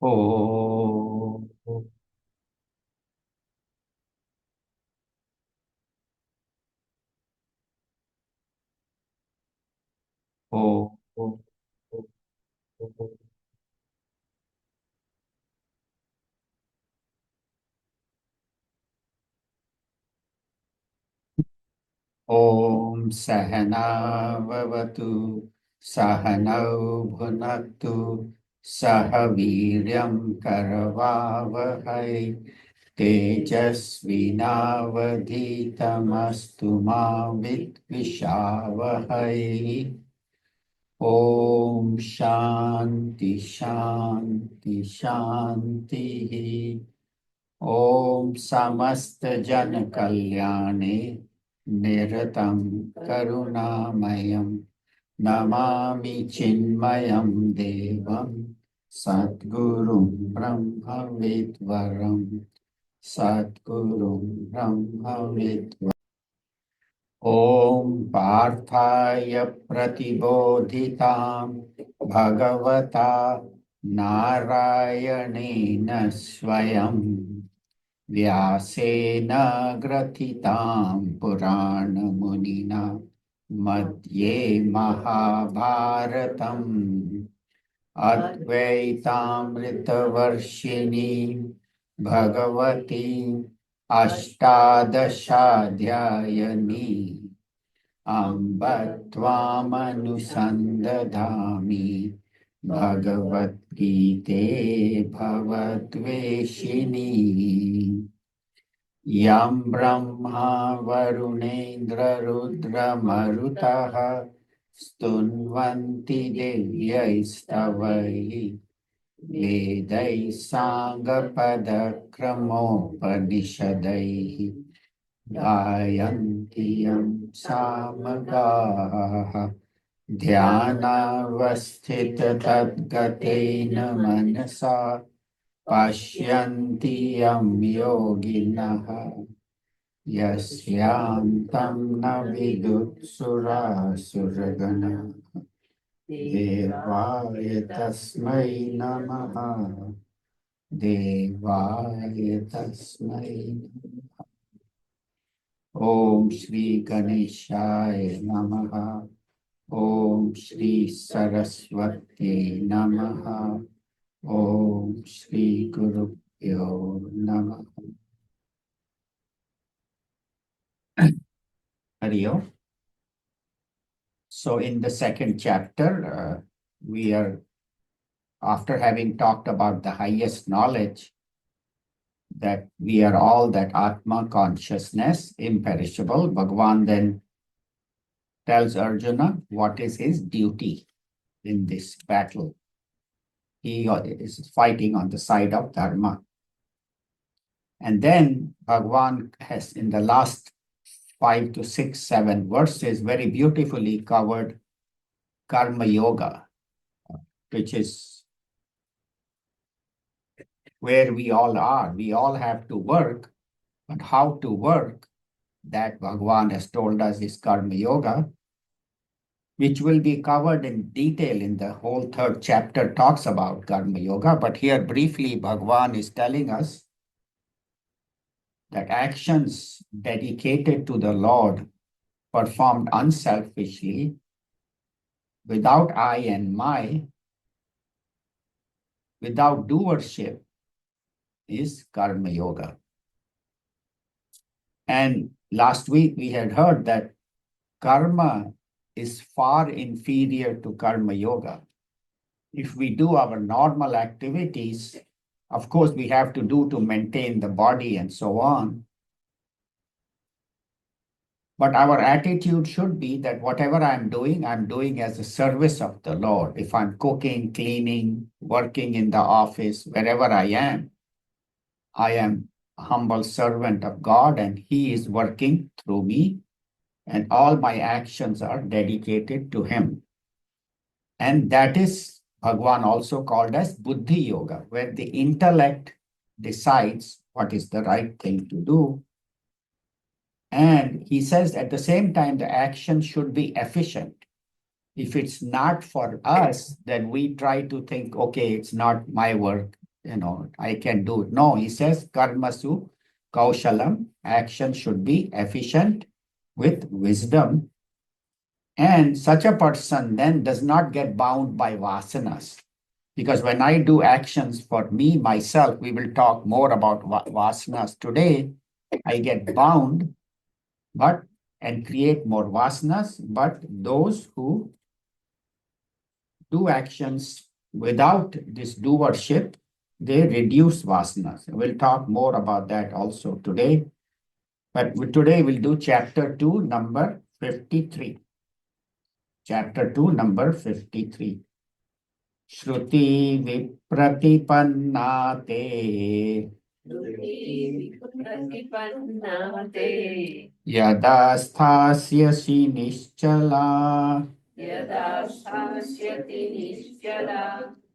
Oh, oh, oh, oh. Om Sahana Vavatu Sahanau Bhunaktu Sahaviryam Karavavahai Tejasvinavadhitamastu ma Vidvishavahai. Om Shanti Shanti Shanti. Om Samast Jan Kalyane Niratam Karunamayam Namami Chinmayam Devam Satgurum Brahma Vidvaram Satgurum Brahma Vidvaram. Om Parthaya Pratibodhitam Bhagavata Narayanena Swayam व्यासेन ग्रथितां पुराणमुनिना मध्ये महाभारतम् अद्वैतामृतवर्षिणीं भगवतीम् अष्टादशाध्यायिनी अम्ब त्वामनुसन्दधामि भगवद्गीते भवद्वेषिणी यं ब्रह्मा वरुणेन्द्ररुद्रमरुतः स्तुन्वन्ति दिव्यैस्तवैः वेदैः साङ्गपदक्रमोपनिषदैः गायन्ति यं सामगाः ध्यानावस्थिततद्गतेन मनसा पश्यन्ति यं योगिनः यस्यान्तं न विदुत्सुरासुरगणः देवाय तस्मै नमः देवाय तस्मै नमः। ॐ श्री गणेशाय नमः। ॐ श्री सरस्वत्यै नमः। ॐ श्री गुरुभ्यो नमः। Hari Om. So in the second chapter, we are, after having talked about the highest knowledge, that we are all that Atma consciousness, imperishable, Bhagavan then tells Arjuna what is his duty in this battle. He is fighting on the side of Dharma. And then Bhagavan has, in the last 5 to 6, 7 verses, very beautifully covered Karma Yoga, which is where we all are. We all have to work, but how to work, that Bhagavan has told us is Karma Yoga, which will be covered in detail in the whole third chapter talks about Karma Yoga. But here briefly, Bhagavan is telling us that actions dedicated to the Lord, performed unselfishly, without I and my, without doership, is Karma Yoga. And last week we had heard that karma is far inferior to Karma Yoga. If we do our normal activities, of course, we have to do to maintain the body and so on. But our attitude should be that whatever I'm doing as a service of the Lord. If I'm cooking, cleaning, working in the office, wherever I am a humble servant of God and He is working through me, and all my actions are dedicated to Him. And that is Bhagavan also called as Buddhi Yoga, where the intellect decides what is the right thing to do. And he says at the same time, the action should be efficient. If it's not for us, then we try to think, okay, it's not my work. I can do it. No, he says karmasu kaushalam, action should be efficient with wisdom. And such a person then does not get bound by vasanas. Because when I do actions for me, myself, we will talk more about vasanas today. I get bound, but and create more vasanas. But those who do actions without this doership, they reduce vasanas. We'll talk more about that also today. But today we'll do chapter 2, number 53. Chapter 2, number 53. Shruti vipratipanna te yada sthasyasi nischala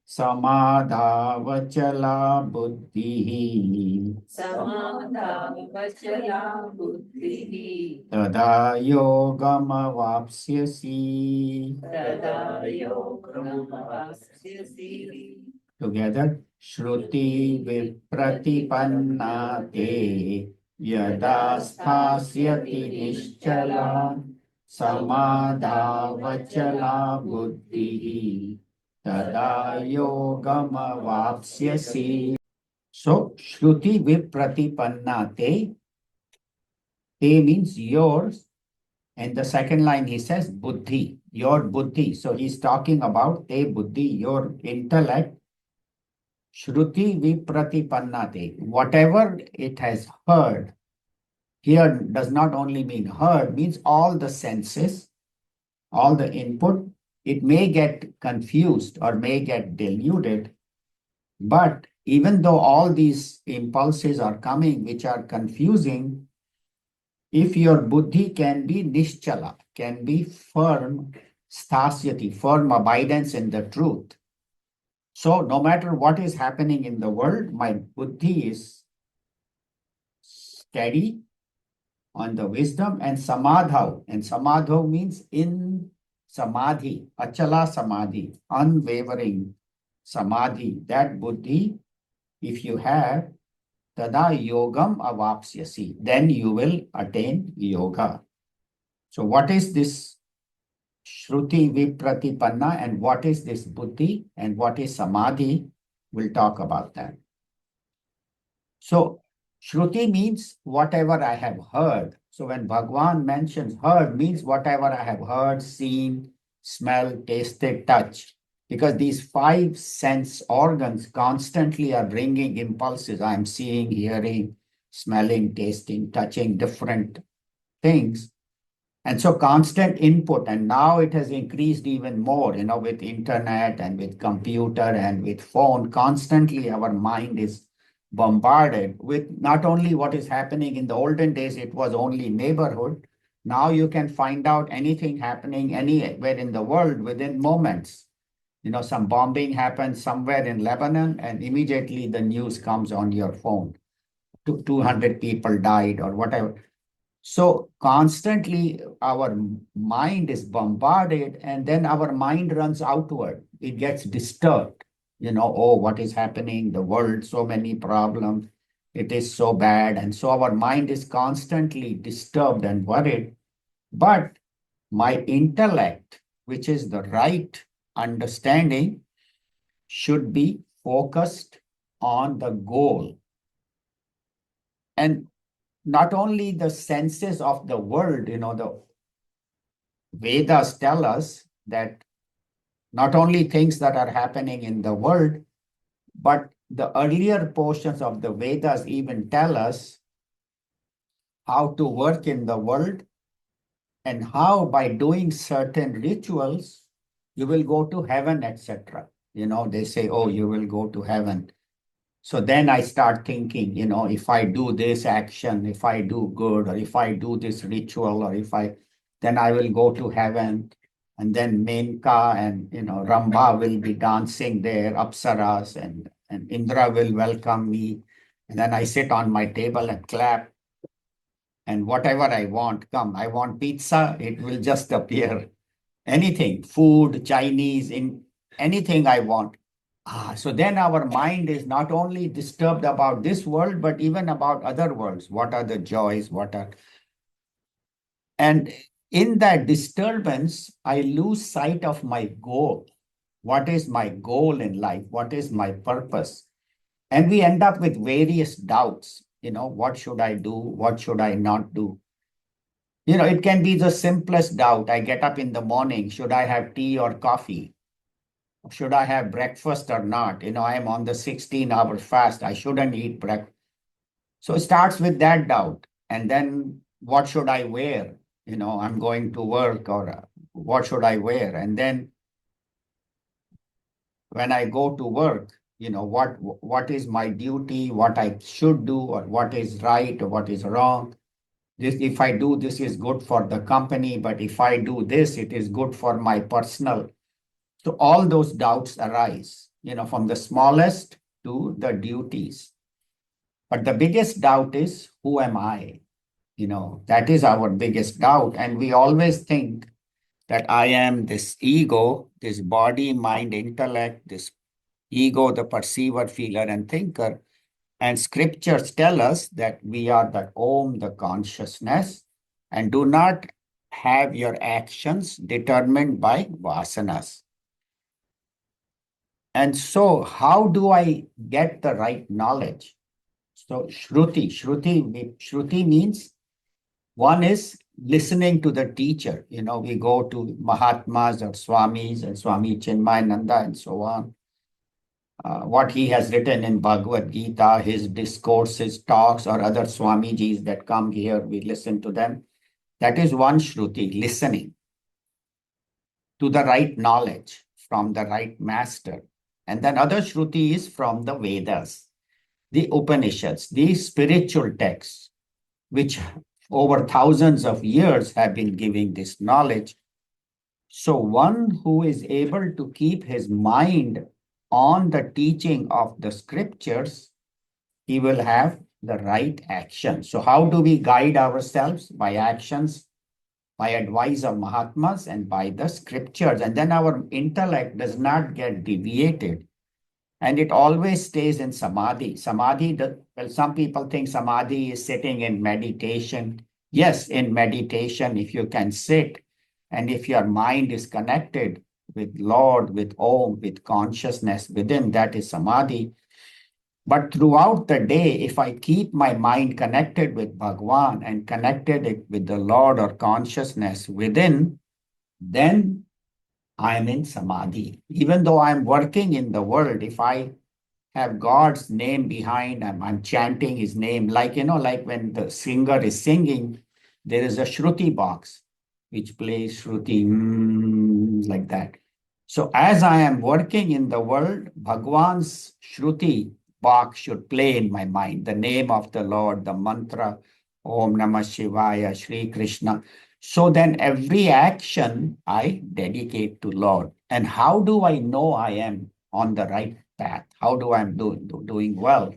samadhavachala buddhihi tada yogamavapsyasi. Together, Shruti vipratipanna te yada sthasyati nischala samadhavachala buddhihi tada yogamavapsyasi. So, Shruti vipratipanna te means yours. And the second line he says buddhi, your buddhi. So he's talking about te buddhi, your intellect. Shruti vipratipannate, whatever it has heard. Here does not only mean heard, means all the senses, all the input. It may get confused or may get deluded. But even though all these impulses are coming, which are confusing, if your buddhi can be nischala, can be firm, stasyati, firm abidance in the truth. So no matter what is happening in the world, my buddhi is steady on the wisdom and samadhav. And samadhav means in samadhi, achala samadhi, unwavering samadhi. That buddhi, if you have, tada yogam avapsyasi, then you will attain yoga. So what is this Shruti vipratipanna and what is this buddhi and what is samadhi? We'll talk about that. So Shruti means whatever I have heard. So when Bhagwan mentions heard, means whatever I have heard, seen, smell, tasted, touch. Because these five sense organs constantly are bringing impulses. I'm seeing, hearing, smelling, tasting, touching different things. And so constant input, and now it has increased even more, with internet and with computer and with phone, constantly our mind is bombarded with not only what is happening in the olden days, it was only neighborhood. Now you can find out anything happening anywhere in the world within moments. Some bombing happens somewhere in Lebanon and immediately the news comes on your phone. 200 people died or whatever. So constantly our mind is bombarded and then our mind runs outward. It gets disturbed. Oh, what is happening? The world, so many problems. It is so bad. And so our mind is constantly disturbed and worried. But my intellect, which is the right understanding, should be focused on the goal. And not only the senses of the world, the Vedas tell us that not only things that are happening in the world, but the earlier portions of the Vedas even tell us how to work in the world and how by doing certain rituals, you will go to heaven, etc. They say, oh, you will go to heaven. So then I start thinking, if I do this action, if I do good, or if I do this ritual, or then I will go to heaven. And then Menka and, Ramba will be dancing there, Apsaras, and Indra will welcome me. And then I sit on my table and clap. And whatever I want, come. I want pizza, it will just appear. Anything, food, Chinese, anything I want. So then our mind is not only disturbed about this world, but even about other worlds. What are the joys? And in that disturbance, I lose sight of my goal. What is my goal in life? What is my purpose? And we end up with various doubts. What should I do? What should I not do? It can be the simplest doubt. I get up in the morning. Should I have tea or coffee? Should I have breakfast or not? I am on the 16-hour fast. I shouldn't eat breakfast. So it starts with that doubt. And then what should I wear? I'm going to work, or what should I wear? And then when I go to work, what is my duty, what I should do, or what is right, or what is wrong. If I do this is good for the company, but if I do this, it is good for my personal. So all those doubts arise, from the smallest to the duties. But the biggest doubt is, who am I? That is our biggest doubt. And we always think that I am this ego, this body, mind, intellect, this ego, the perceiver, feeler, and thinker. And scriptures tell us that we are the Om, the consciousness, and do not have your actions determined by vasanas. And so, how do I get the right knowledge? So, Shruti means one is listening to the teacher. We go to Mahatmas or Swamis and Swami Chinmayananda and so on. What he has written in Bhagavad Gita, his discourses, talks, or other Swamijis that come here, we listen to them. That is one Shruti, listening to the right knowledge from the right master. And then other Shruti is from the Vedas, the Upanishads, the spiritual texts, which over thousands of years have been giving this knowledge. So one who is able to keep his mind on the teaching of the scriptures, he will have the right action. So how do we guide ourselves? By actions, by advice of Mahatmas, and by the scriptures. And then our intellect does not get deviated. And it always stays in samadhi. Well, some people think samadhi is sitting in meditation. Yes, in meditation, if you can sit and if your mind is connected with Lord, with Om, with consciousness within, that is samadhi. But throughout the day, if I keep my mind connected with Bhagwan and connected it with the Lord or consciousness within, then I'm in samadhi. Even though I'm working in the world, if I have God's name behind, I'm chanting his name, like when the singer is singing, there is a Shruti box which plays Shruti like that. So as I am working in the world, Bhagwan's Shruti box should play in my mind, the name of the Lord, the mantra, Om Namah Shivaya, Shri Krishna. So then every action I dedicate to Lord. And how do I know I am on the right path? How do I doing well?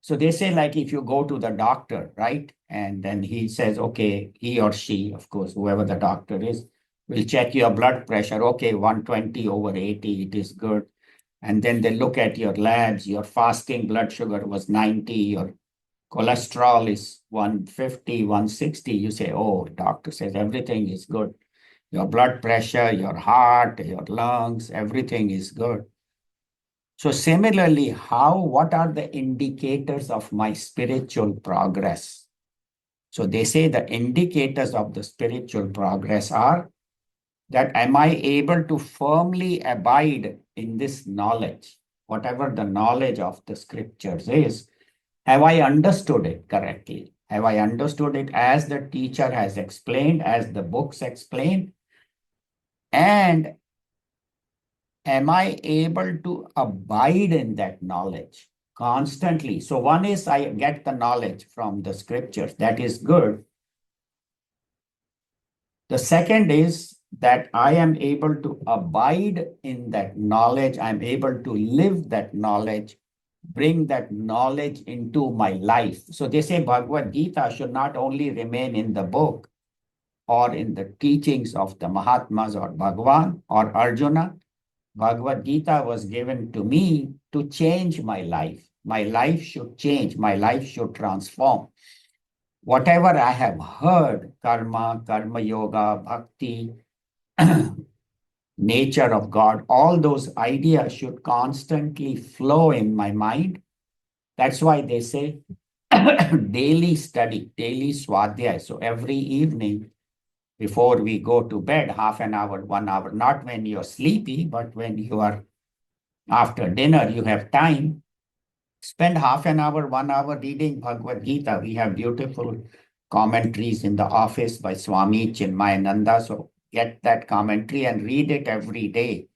So they say, like, if you go to the doctor, right? And then he says, okay, he or she, of course, whoever the doctor is, will check your blood pressure. Okay, 120 over 80, it is good. And then they look at your labs, your fasting blood sugar was 90, your cholesterol is 150, 160. You say, oh, doctor says everything is good. Your blood pressure, your heart, your lungs, everything is good. So similarly, what are the indicators of my spiritual progress? So they say the indicators of the spiritual progress are that am I able to firmly abide in this knowledge, whatever the knowledge of the scriptures is, have I understood it correctly? Have I understood it as the teacher has explained, as the books explain? And am I able to abide in that knowledge constantly? So one is I get the knowledge from the scriptures. That is good. The second is that I am able to abide in that knowledge. I'm able to live that knowledge, bring that knowledge into my life. So they say Bhagavad Gita should not only remain in the book or in the teachings of the Mahatmas or Bhagwan or Arjuna, Bhagavad Gita was given to me to change my life. My life should change. My life should transform. Whatever I have heard, karma, karma yoga, bhakti, nature of God, all those ideas should constantly flow in my mind. That's why they say daily study, daily swadhyay. So every evening before we go to bed, half an hour, 1 hour, not when you're sleepy, but when you are after dinner, you have time, spend half an hour, 1 hour reading Bhagavad Gita. We have beautiful commentaries in the office by Swami Chinmayananda. So get that commentary and read it every day.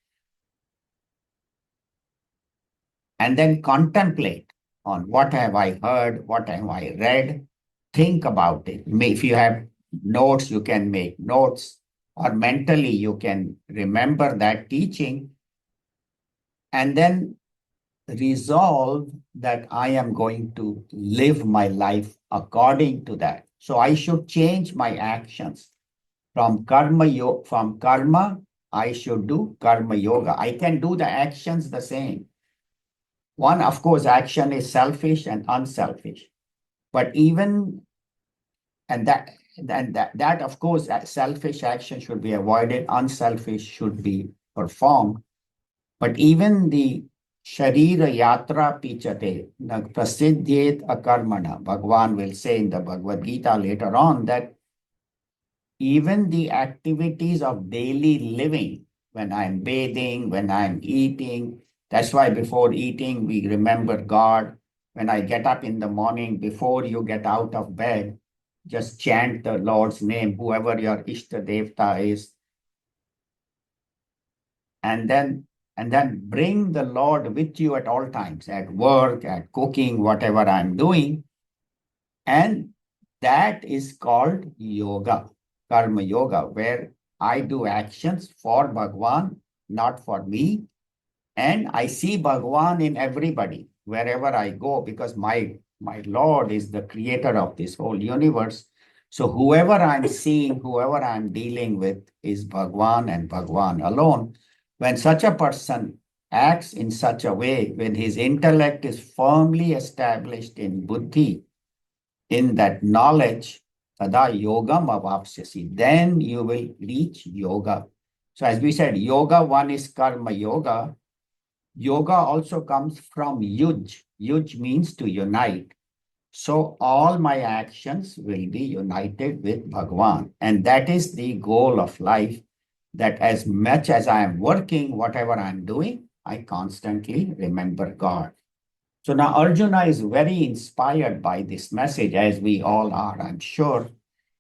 And then contemplate on what have I heard, what have I read. Think about it. If you have notes, you can make notes, or mentally you can remember that teaching, and then resolve that I am going to live my life according to that. So I should change my actions from karma, I should do karma yoga. I can do the actions the same. One, of course, action is selfish and unselfish. But even and that of course, selfish action should be avoided, unselfish should be performed. But even the Sharira Yatra Pichate, Prasiddhyet Akarmana, Bhagwan will say in the Bhagavad Gita later on that even the activities of daily living, when I'm bathing, when I'm eating, that's why before eating, we remember God. When I get up in the morning, before you get out of bed, just chant the Lord's name, whoever your Ishta Devta is, and then bring the Lord with you at all times, at work, at cooking, whatever I'm doing. And that is called yoga, karma yoga, where I do actions for Bhagwan, not for me. And I see Bhagwan in everybody, wherever I go, because my Lord is the creator of this whole universe. So whoever I'm seeing, whoever I'm dealing with is Bhagwan and Bhagwan alone. When such a person acts in such a way, when his intellect is firmly established in buddhi, in that knowledge, tada yogam avapsyasi, then you will reach yoga. So as we said, yoga, one is karma yoga. Yoga also comes from yuj. Yuj means to unite. So all my actions will be united with Bhagwan. And that is the goal of life, that as much as I am working, whatever I'm doing, I constantly remember God. So now Arjuna is very inspired by this message, as we all are, I'm sure,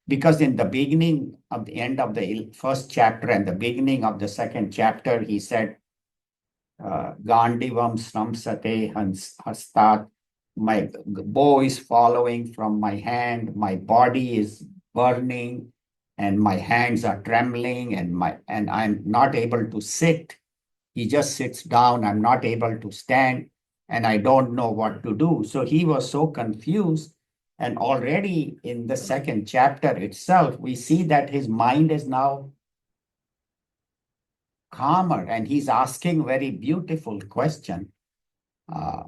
because in the beginning of the end of the first chapter and the beginning of the second chapter, he said, Gandivam Sramsate Hastat, my bow is following from my hand, my body is burning, and my hands are trembling, and I'm not able to sit. He just sits down, I'm not able to stand, and I don't know what to do. So he was so confused. And already in the second chapter itself, we see that his mind is now calmer, and he's asking very beautiful question, uh,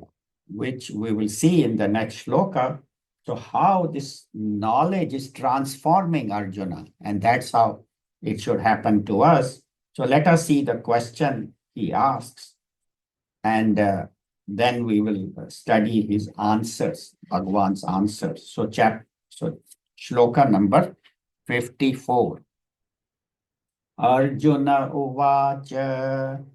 which we will see in the next shloka. So how this knowledge is transforming Arjuna, and that's how it should happen to us. So let us see the question he asks, and then we will study his answers, Bhagwan's answers. So shloka number 54. Arjuna Uvacha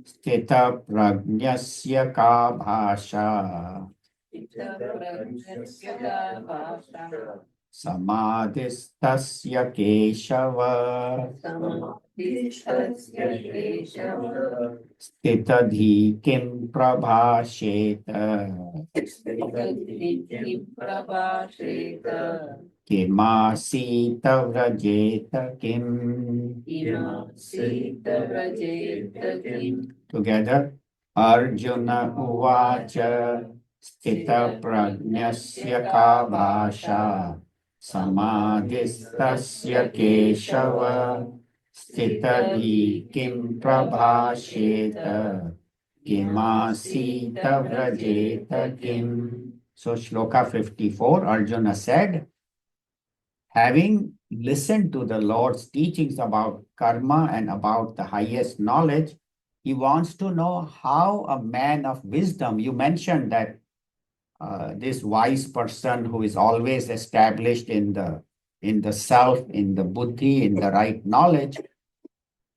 स्थितप्रज्ञस्य का भाषा समाधिस्तस्य केशव स्थितधि किं प्रभाषेत किमासीत व्रजेत किम्. Together. Arjuna Uvacha Sthita Prajnasya Ka Bhasha Samadhistasya Keshava Sthitadhi kim prabhasheta kimasita vrajeta kim. So Shloka 54, Arjuna said, having listened to the Lord's teachings about karma and about the highest knowledge, he wants to know how a man of wisdom, you mentioned that this wise person who is always established in the self, in the buddhi, in the right knowledge,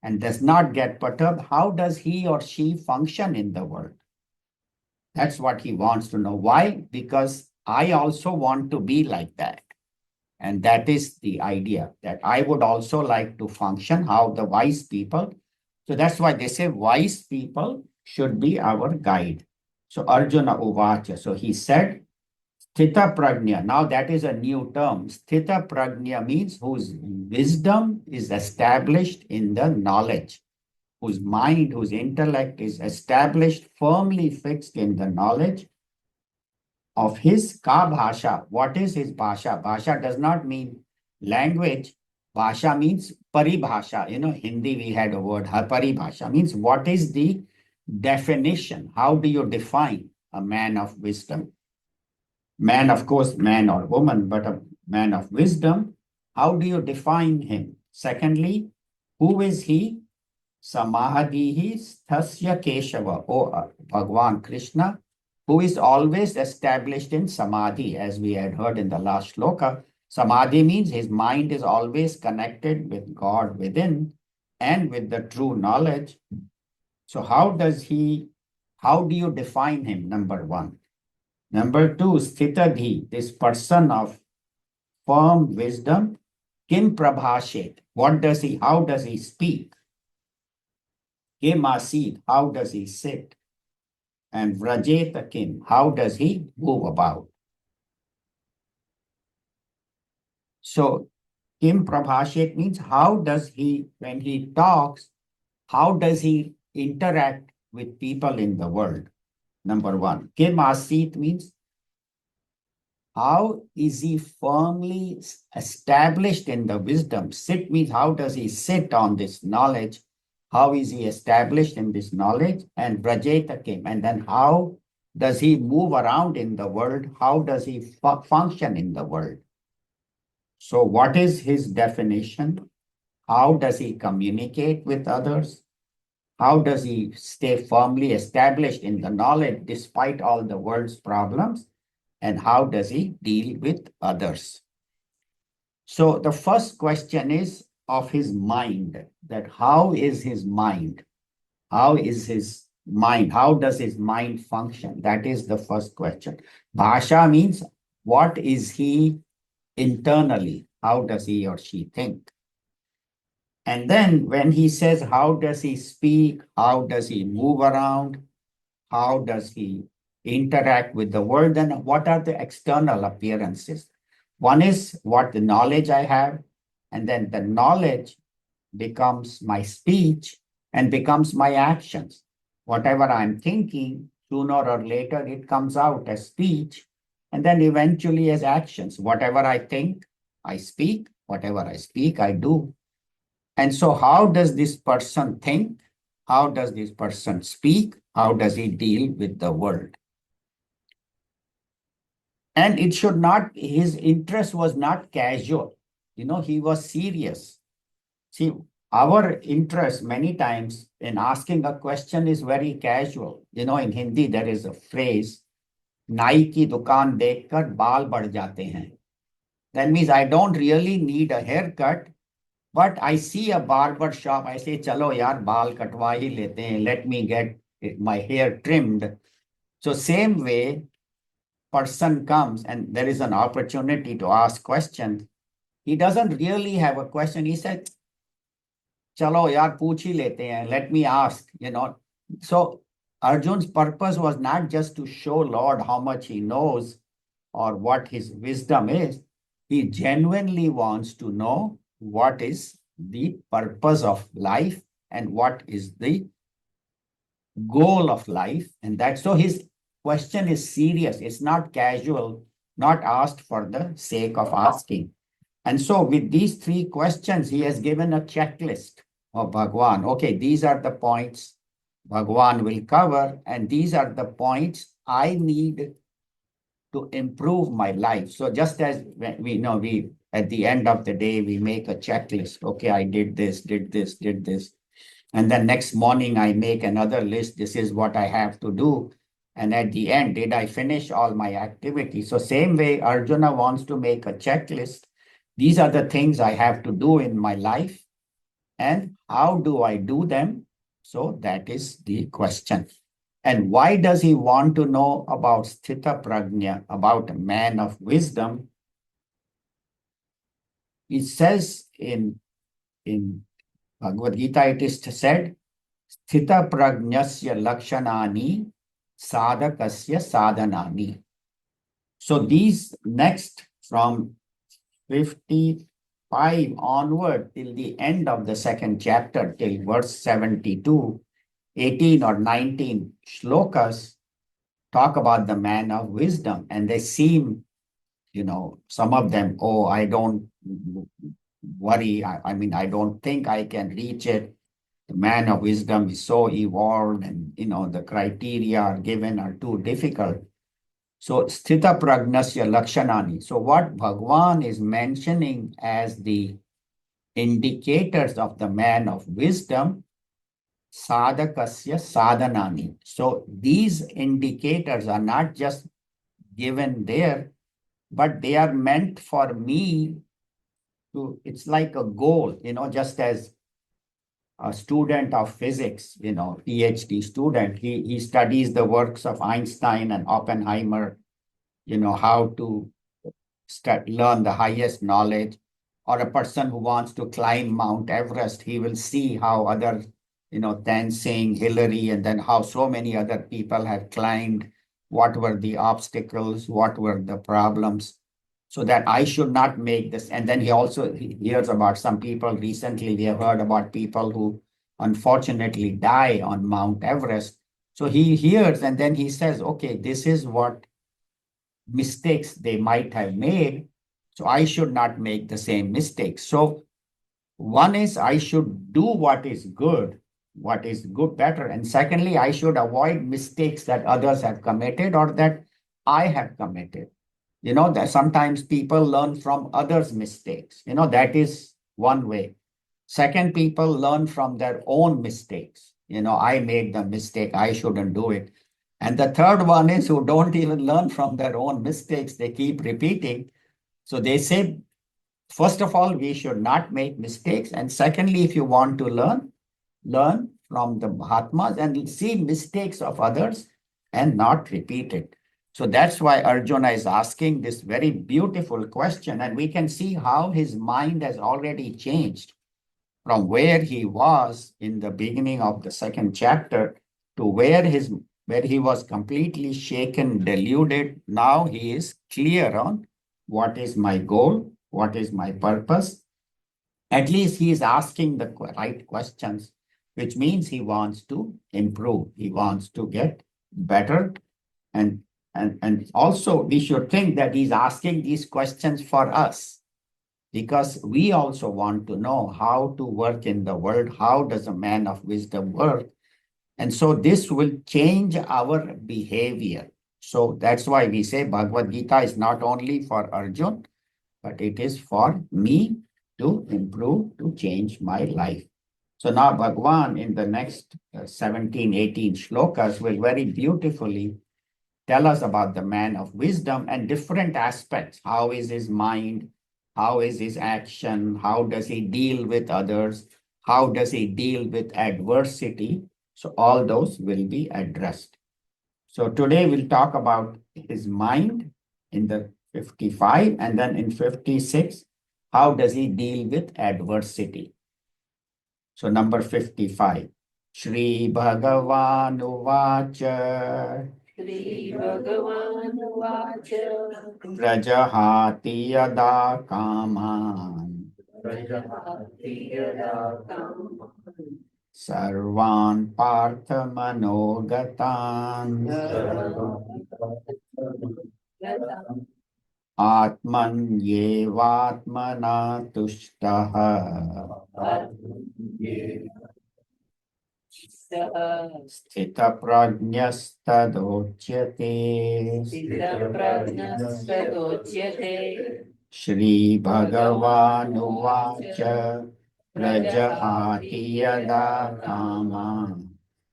and does not get perturbed, how does he or she function in the world? That's what he wants to know. Why? Because I also want to be like that. And that is the idea, that I would also like to function how the wise people. So that's why they say wise people should be our guide. So Arjuna Uvacha. So he said, Sthita Prajna. Now that is a new term. Sthita Prajna means whose wisdom is established in the knowledge, whose mind, whose intellect is established, firmly fixed in the knowledge of his ka bhasha. What is his bhasha? Bhasha does not mean language. Bhasha means paribhasha. Hindi we had a word, paribhasha means what is the definition? How do you define a man of wisdom? Man, of course, man or woman, but a man of wisdom. How do you define him? Secondly, who is he? Samahadihi sthasya Keshava, or Bhagwan Krishna, who is always established in samadhi, as we had heard in the last shloka. Samadhi means his mind is always connected with God within and with the true knowledge. So how do you define him? Number one. Number two, sthitadhi, this person of firm wisdom, kim prabhashet, how does he speak? Kim asid, how does he sit? And vrajeta kim, how does he move about? So kim prabhashet means how does he, when he talks, how does he interact with people in the world? Number one. Kim asit means how is he firmly established in the wisdom? Sit means how does he sit on this knowledge? How is he established in this knowledge? And Vrajeta came. And then how does he move around in the world? How does he function in the world? So what is his definition? How does he communicate with others? How does he stay firmly established in the knowledge despite all the world's problems? And how does he deal with others? So the first question is of his mind, that how is his mind? How is his mind? How does his mind function? That is the first question. Bhasha means what is he internally? How does he or she think? And then when he says, how does he speak? How does he move around? How does he interact with the world? And what are the external appearances? One is what the knowledge I have, and then the knowledge becomes my speech and becomes my actions. Whatever I'm thinking, sooner or later, it comes out as speech, and then eventually as actions. Whatever I think, I speak. Whatever I speak, I do. And so how does this person think? How does this person speak? How does he deal with the world? And it should not, his interest was not casual. He was serious. See, our interest many times in asking a question is very casual. In Hindi, there is a phrase, नाई की दुकान देखकर बाल बढ़ जाते हैं. That means I don't really need a haircut, but I see a barber shop. I say, chalo yaar, baal katwa hi lete hain. Let me get my hair trimmed. So same way, person comes and there is an opportunity to ask questions. He doesn't really have a question. He said, chalo yaar, pooch hi lete hain. Let me ask, So Arjun's purpose was not just to show Lord how much he knows or what his wisdom is. He genuinely wants to know what is the purpose of life and what is the goal of life. And that's so his question is serious. It's not casual, not asked for the sake of asking. And so with these three questions, he has given a checklist. or Bhagwan. Okay, these are the points Bhagwan will cover, and these are the points I need to improve my life. So just as we know, we at the end of the day, we make a checklist. Okay, I did this, did this, did this. And then next morning, I make another list. This is what I have to do. And at the end, did I finish all my activities? So same way, Arjuna wants to make a checklist. These are the things I have to do in my life. And how do I do them? So that is the question. And why does he want to know about Sthita Prajna, about a man of wisdom? It says in Bhagavad Gita, it is said, Sthita Prajnasya Lakshanani Sadhakasya Sadhanani. So these next from 55 onward till the end of the second chapter, till verse 72, 18 or 19 shlokas talk about the man of wisdom, and they seem, some of them, oh, I don't worry. I mean, I don't think I can reach it. The man of wisdom is so evolved, and the criteria are given are too difficult. So sthita pragnasya lakshanani. So what Bhagwan is mentioning as the indicators of the man of wisdom, sadhakasya sadhanani. So these indicators are not just given there, but they are meant for me to, it's like a goal, just as a student of physics, PhD student, he studies the works of Einstein and Oppenheimer, how to learn the highest knowledge. Or a person who wants to climb Mount Everest, he will see how other, Tenzing, Hillary, and then how so many other people have climbed, what were the obstacles, what were the problems, so that I should not make this. And then he hears about some people. Recently, we have heard about people who unfortunately die on Mount Everest. So he hears and then he says, okay, this is what mistakes they might have made. So I should not make the same mistakes. So one is I should do what is good better. And secondly, I should avoid mistakes that others have committed or that I have committed. That sometimes people learn from others' mistakes. That is one way. Second, people learn from their own mistakes. I made the mistake, I shouldn't do it. And the third one is who don't even learn from their own mistakes. They keep repeating. So they say, first of all, we should not make mistakes. And secondly, if you want to learn from the Mahatmas and see mistakes of others and not repeat it. So that's why Arjuna is asking this very beautiful question. And we can see how his mind has already changed from where he was in the beginning of the second chapter to where he was completely shaken, deluded. Now he is clear on what is my goal, what is my purpose. At least he is asking the right questions, which means he wants to improve. He wants to get better. And also we should think that he's asking these questions for us, because we also want to know how to work in the world. How does a man of wisdom work? And so this will change our behavior. So that's why we say Bhagavad Gita is not only for Arjuna, but it is for me to improve, to change my life. So now Bhagwan in the next 17, 18 shlokas will very beautifully tell us about the man of wisdom and different aspects. How is his mind? How is his action? How does he deal with others? How does he deal with adversity? So all those will be addressed. So today we'll talk about his mind in the 55, and then in 56, how does he deal with adversity? So number 55, Shri Bhagavan Uvacha Shri Bhagavan Vacha Prajahati Yada Kaman Prajahati Yada Kam Sarvan Partha Manogatan Yada Atman Yevatmana Tushtaha स्थितप्रज्ञस्तदोच्यते स्थितप्रज्ञस्तदोच्यते श्रीभगवानुवाच प्रजहाति यदा कामान्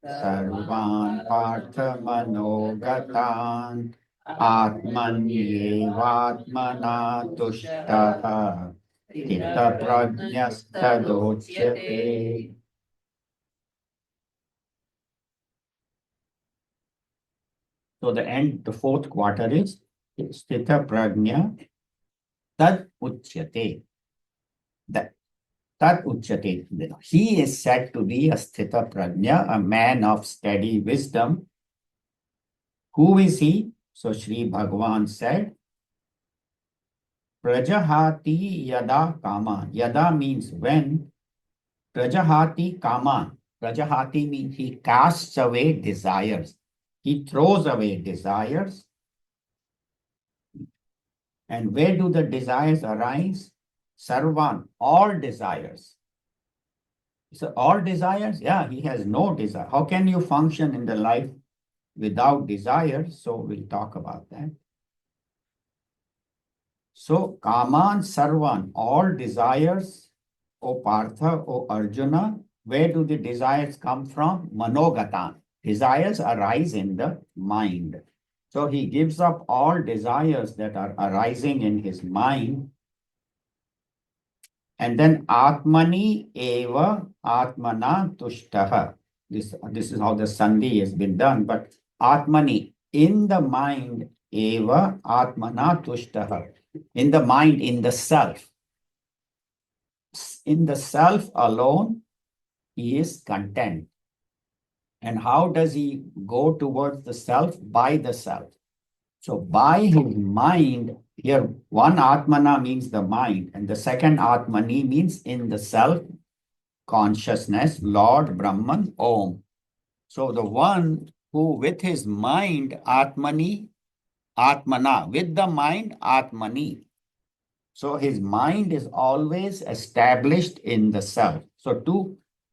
सर्वान् पार्थमनोगतान् आत्मन्येवात्मना तुष्टः स्थितप्रज्ञस्तदोच्यते. So the fourth quarter is Sthita Prajna Tad Uchyate. That Tad Uchyate. He is said to be a Sthita Prajna, a man of steady wisdom. Who is he? So Sri Bhagavan said, Prajahati Yada Kama. Yada means when. Prajahati Kama. Prajahati means he casts away desires. He throws away desires. And where do the desires arise? Sarvan, all desires. So all desires? Yeah, he has no desire. How can you function in the life without desire? So we'll talk about that. So Kaman Sarvan, all desires, O Partha, O Arjuna, where do the desires come from? Manogatan. Desires arise in the mind. So he gives up all desires that are arising in his mind. And then Atmani eva Atmana tushtaha. This is how the Sandhi has been done. But Atmani, in the mind, eva Atmana tushtaha. In the mind, in the self. In the self alone, he is content. And how does he go towards the self? By the self. So by his mind, here one Atmana means the mind, and the second Atmani means in the self consciousness, Lord Brahman, Om. So the one who with his mind, Atmani, Atmana, with the mind, Atmani. So his mind is always established in the self. So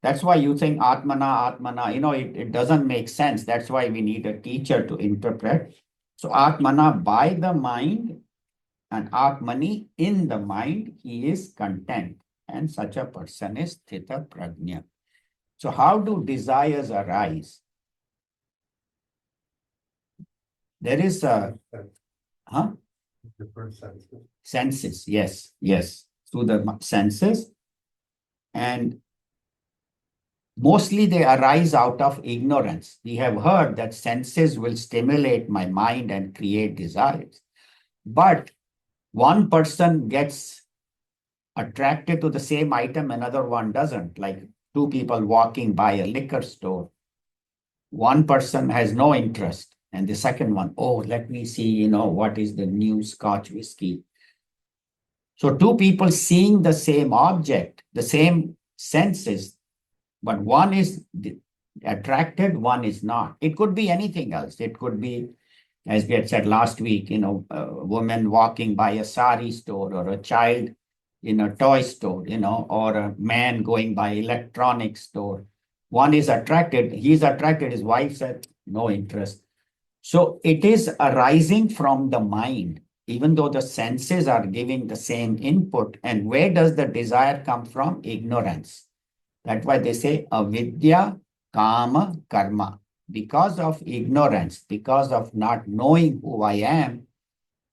that's why you think Atmana, Atmana, it doesn't make sense. That's why we need a teacher to interpret. So Atmana by the mind and Atmani in the mind, he is content. And such a person is Sthita Prajna. So how do desires arise? There is different senses. Senses, yes. Through the senses. And mostly they arise out of ignorance. We have heard that senses will stimulate my mind and create desires. But one person gets attracted to the same item, another one doesn't. Like two people walking by a liquor store. One person has no interest, and the second one, oh, let me see, what is the new Scotch whiskey. So two people seeing the same object, the same senses, but one is attracted, one is not. It could be anything else. It could be, as we had said last week, a woman walking by a sari store, or a child in a toy store, or a man going by electronics store. One is attracted, he's attracted, his wife said, no interest. So it is arising from the mind, even though the senses are giving the same input. And where does the desire come from? Ignorance. That's why they say avidya, kama, karma. Because of ignorance, because of not knowing who I am,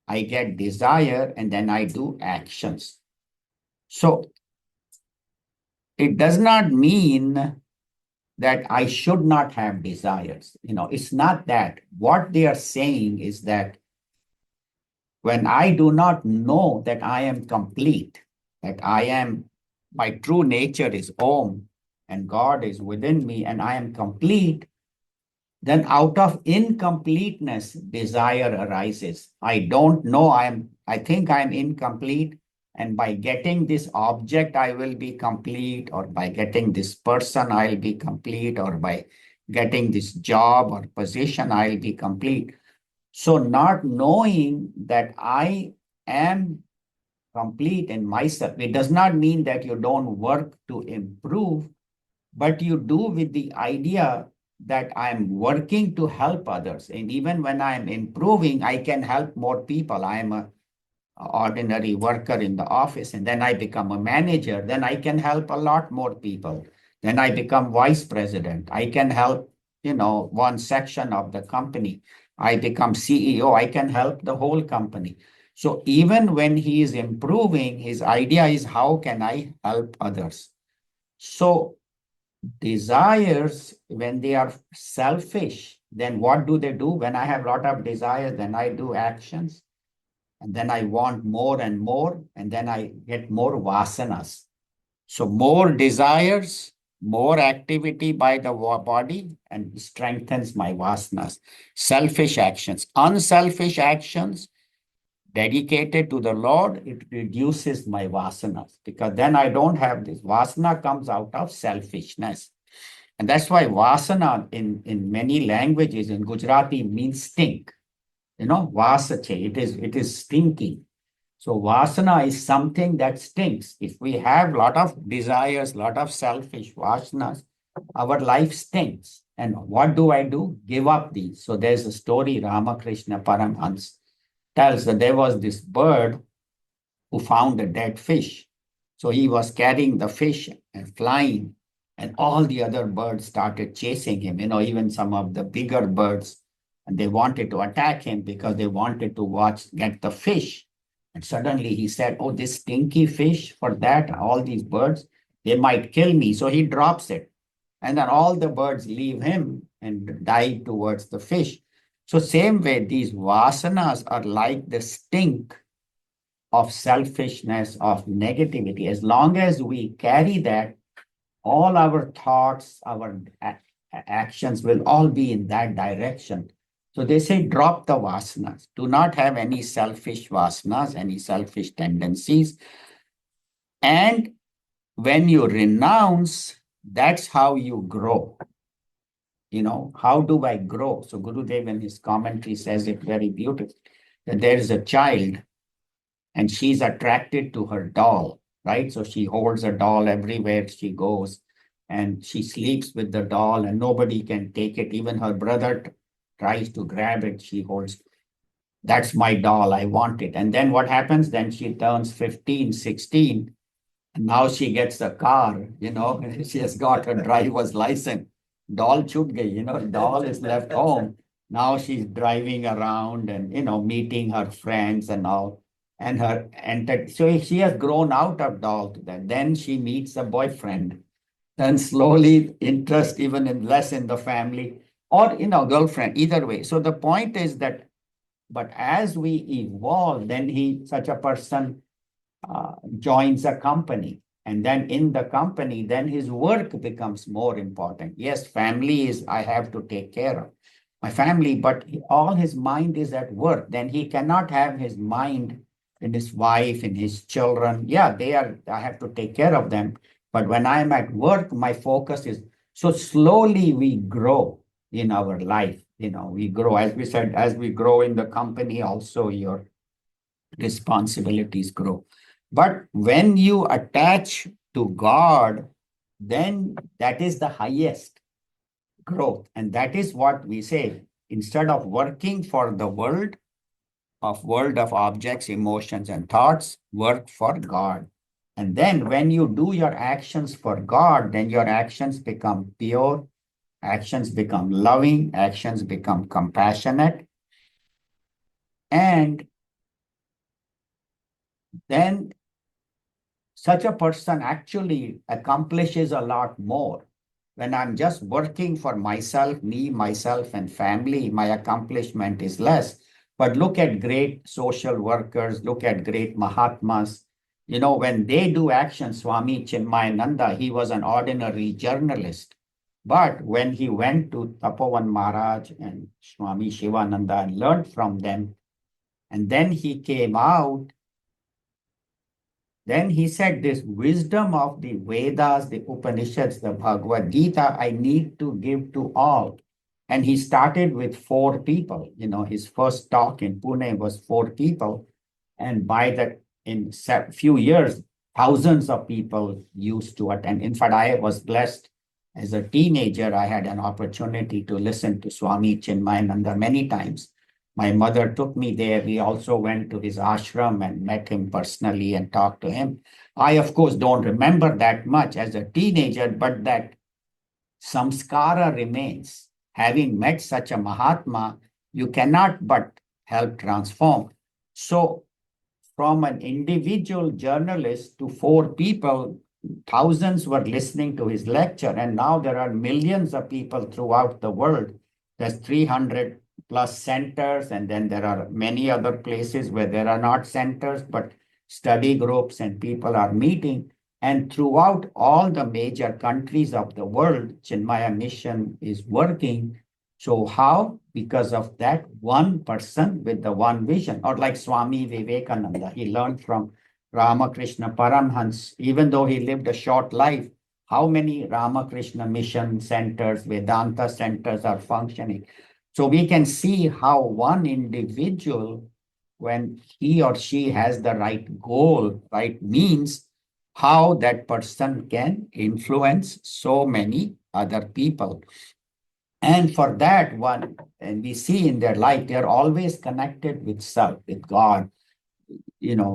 I get desire and then I do actions. So it does not mean that I should not have desires. It's not that. What they are saying is that when I do not know that I am complete, that my true nature is Om, and God is within me, and I am complete, then out of incompleteness, desire arises. I don't know, I think I'm incomplete, and by getting this object, I will be complete, or by getting this person, I'll be complete, or by getting this job or position, I'll be complete. So not knowing that I am complete in myself, it does not mean that you don't work to improve, but you do with the idea that I'm working to help others. And even when I'm improving, I can help more people. I'm a ordinary worker in the office, and then I become a manager, then I can help a lot more people. Then I become vice president. I can help, one section of the company. I become CEO. I can help the whole company. So even when he is improving, his idea is how can I help others? So desires, when they are selfish, then what do they do? When I have a lot of desires, then I do actions. And then I want more and more, and then I get more vasanas. So more desires, more activity by the body, and strengthens my vasanas. Selfish actions, unselfish actions, dedicated to the Lord, it reduces my vasanas, because then I don't have this. Vasana comes out of selfishness. And that's why vasana in many languages, in Gujarati, means stink. Vasache, it is stinking. So vasana is something that stinks. If we have a lot of desires, lot of selfish vasanas, our life stinks. And what do I do? Give up these. So there's a story, Ramakrishna Paramhans tells that there was this bird who found a dead fish. So he was carrying the fish and flying, and all the other birds started chasing him, even some of the bigger birds, and they wanted to attack him because they wanted to get the fish. And suddenly he said, oh, this stinky fish, for that, all these birds, they might kill me. So he drops it. And then all the birds leave him and dive towards the fish. So same way, these vasanas are like the stink of selfishness, of negativity. As long as we carry that, all our thoughts, our actions will all be in that direction. So they say drop the vasanas. Do not have any selfish vasanas, any selfish tendencies. And when you renounce, that's how you grow. How do I grow? So Gurudev in his commentary says it very beautifully, that there is a child and she's attracted to her doll, right? So she holds a doll everywhere she goes, and she sleeps with the doll, and nobody can take it. Even her brother tries to grab it. She holds, that's my doll. I want it. And then what happens? Then she turns 15, 16, and now she gets a car, she has got her driver's license. Doll chut gayi, doll is left home. Now she's driving around and, meeting her friends and all. So she has grown out of doll to that. Then she meets a boyfriend. Then slowly interest even in less in the family or, girlfriend, either way. So the point is that, but as we evolve, then such a person joins a company. And then in the company, then his work becomes more important. Yes, family is, I have to take care of my family, but all his mind is at work. Then he cannot have his mind in his wife, in his children. Yeah, I have to take care of them. But when I'm at work, my focus is, so slowly we grow in our life. We grow, as we said, as we grow in the company, also your responsibilities grow. But when you attach to God, then that is the highest growth. And that is what we say, instead of working for the world of objects, emotions, and thoughts, work for God. And then when you do your actions for God, then your actions become pure, actions become loving, actions become compassionate. And then such a person actually accomplishes a lot more. When I'm just working for myself, me, myself, and family, my accomplishment is less. But look at great social workers, look at great Mahatmas. When they do action, Swami Chinmayananda, he was an ordinary journalist. But when he went to Tapovan Maharaj and Swami Shivananda and learned from them, and then he came out, then he said, this wisdom of the Vedas, the Upanishads, the Bhagavad Gita, I need to give to all. And he started with 4 people. His first talk in Pune was 4 people. And in a few years, thousands of people used to attend. In fact, I was blessed As a teenager, I had an opportunity to listen to Swami Chinmayananda many times. My mother took me there. We also went to his ashram and met him personally and talked to him. I, of course, don't remember that much as a teenager, but that samskara remains. Having met such a Mahatma, you cannot but help transform. So, from an individual journalist to four people, thousands were listening to his lecture, and now there are millions of people throughout the world. There's 300 plus centers, and then there are many other places where there are not centers, but study groups and people are meeting. And throughout all the major countries of the world, Chinmaya Mission is working. So how? Because of that one person with the one vision, or like Swami Vivekananda, he learned from Ramakrishna Paramhans, even though he lived a short life, how many Ramakrishna mission centers, Vedanta centers are functioning. So we can see how one individual, when he or she has the right goal, right means, how that person can influence so many other people. And for that one, and we see in their life, they're always connected with self, with God. Swami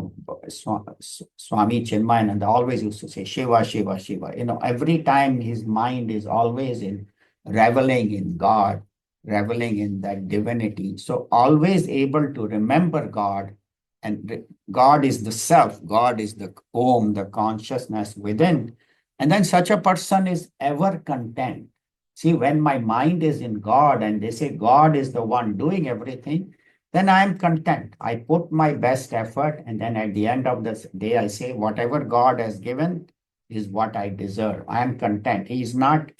Chinmayananda always used to say, Shiva, Shiva, Shiva. Every time his mind is always in reveling in God, reveling in that divinity. So always able to remember God. And God is the self, God is the Om, the consciousness within. And then such a person is ever content. See, when my mind is in God and they say God is the one doing everything, then I am content. I put my best effort, and then at the end of the day, I say, whatever God has given is what I deserve. I am content. He is not,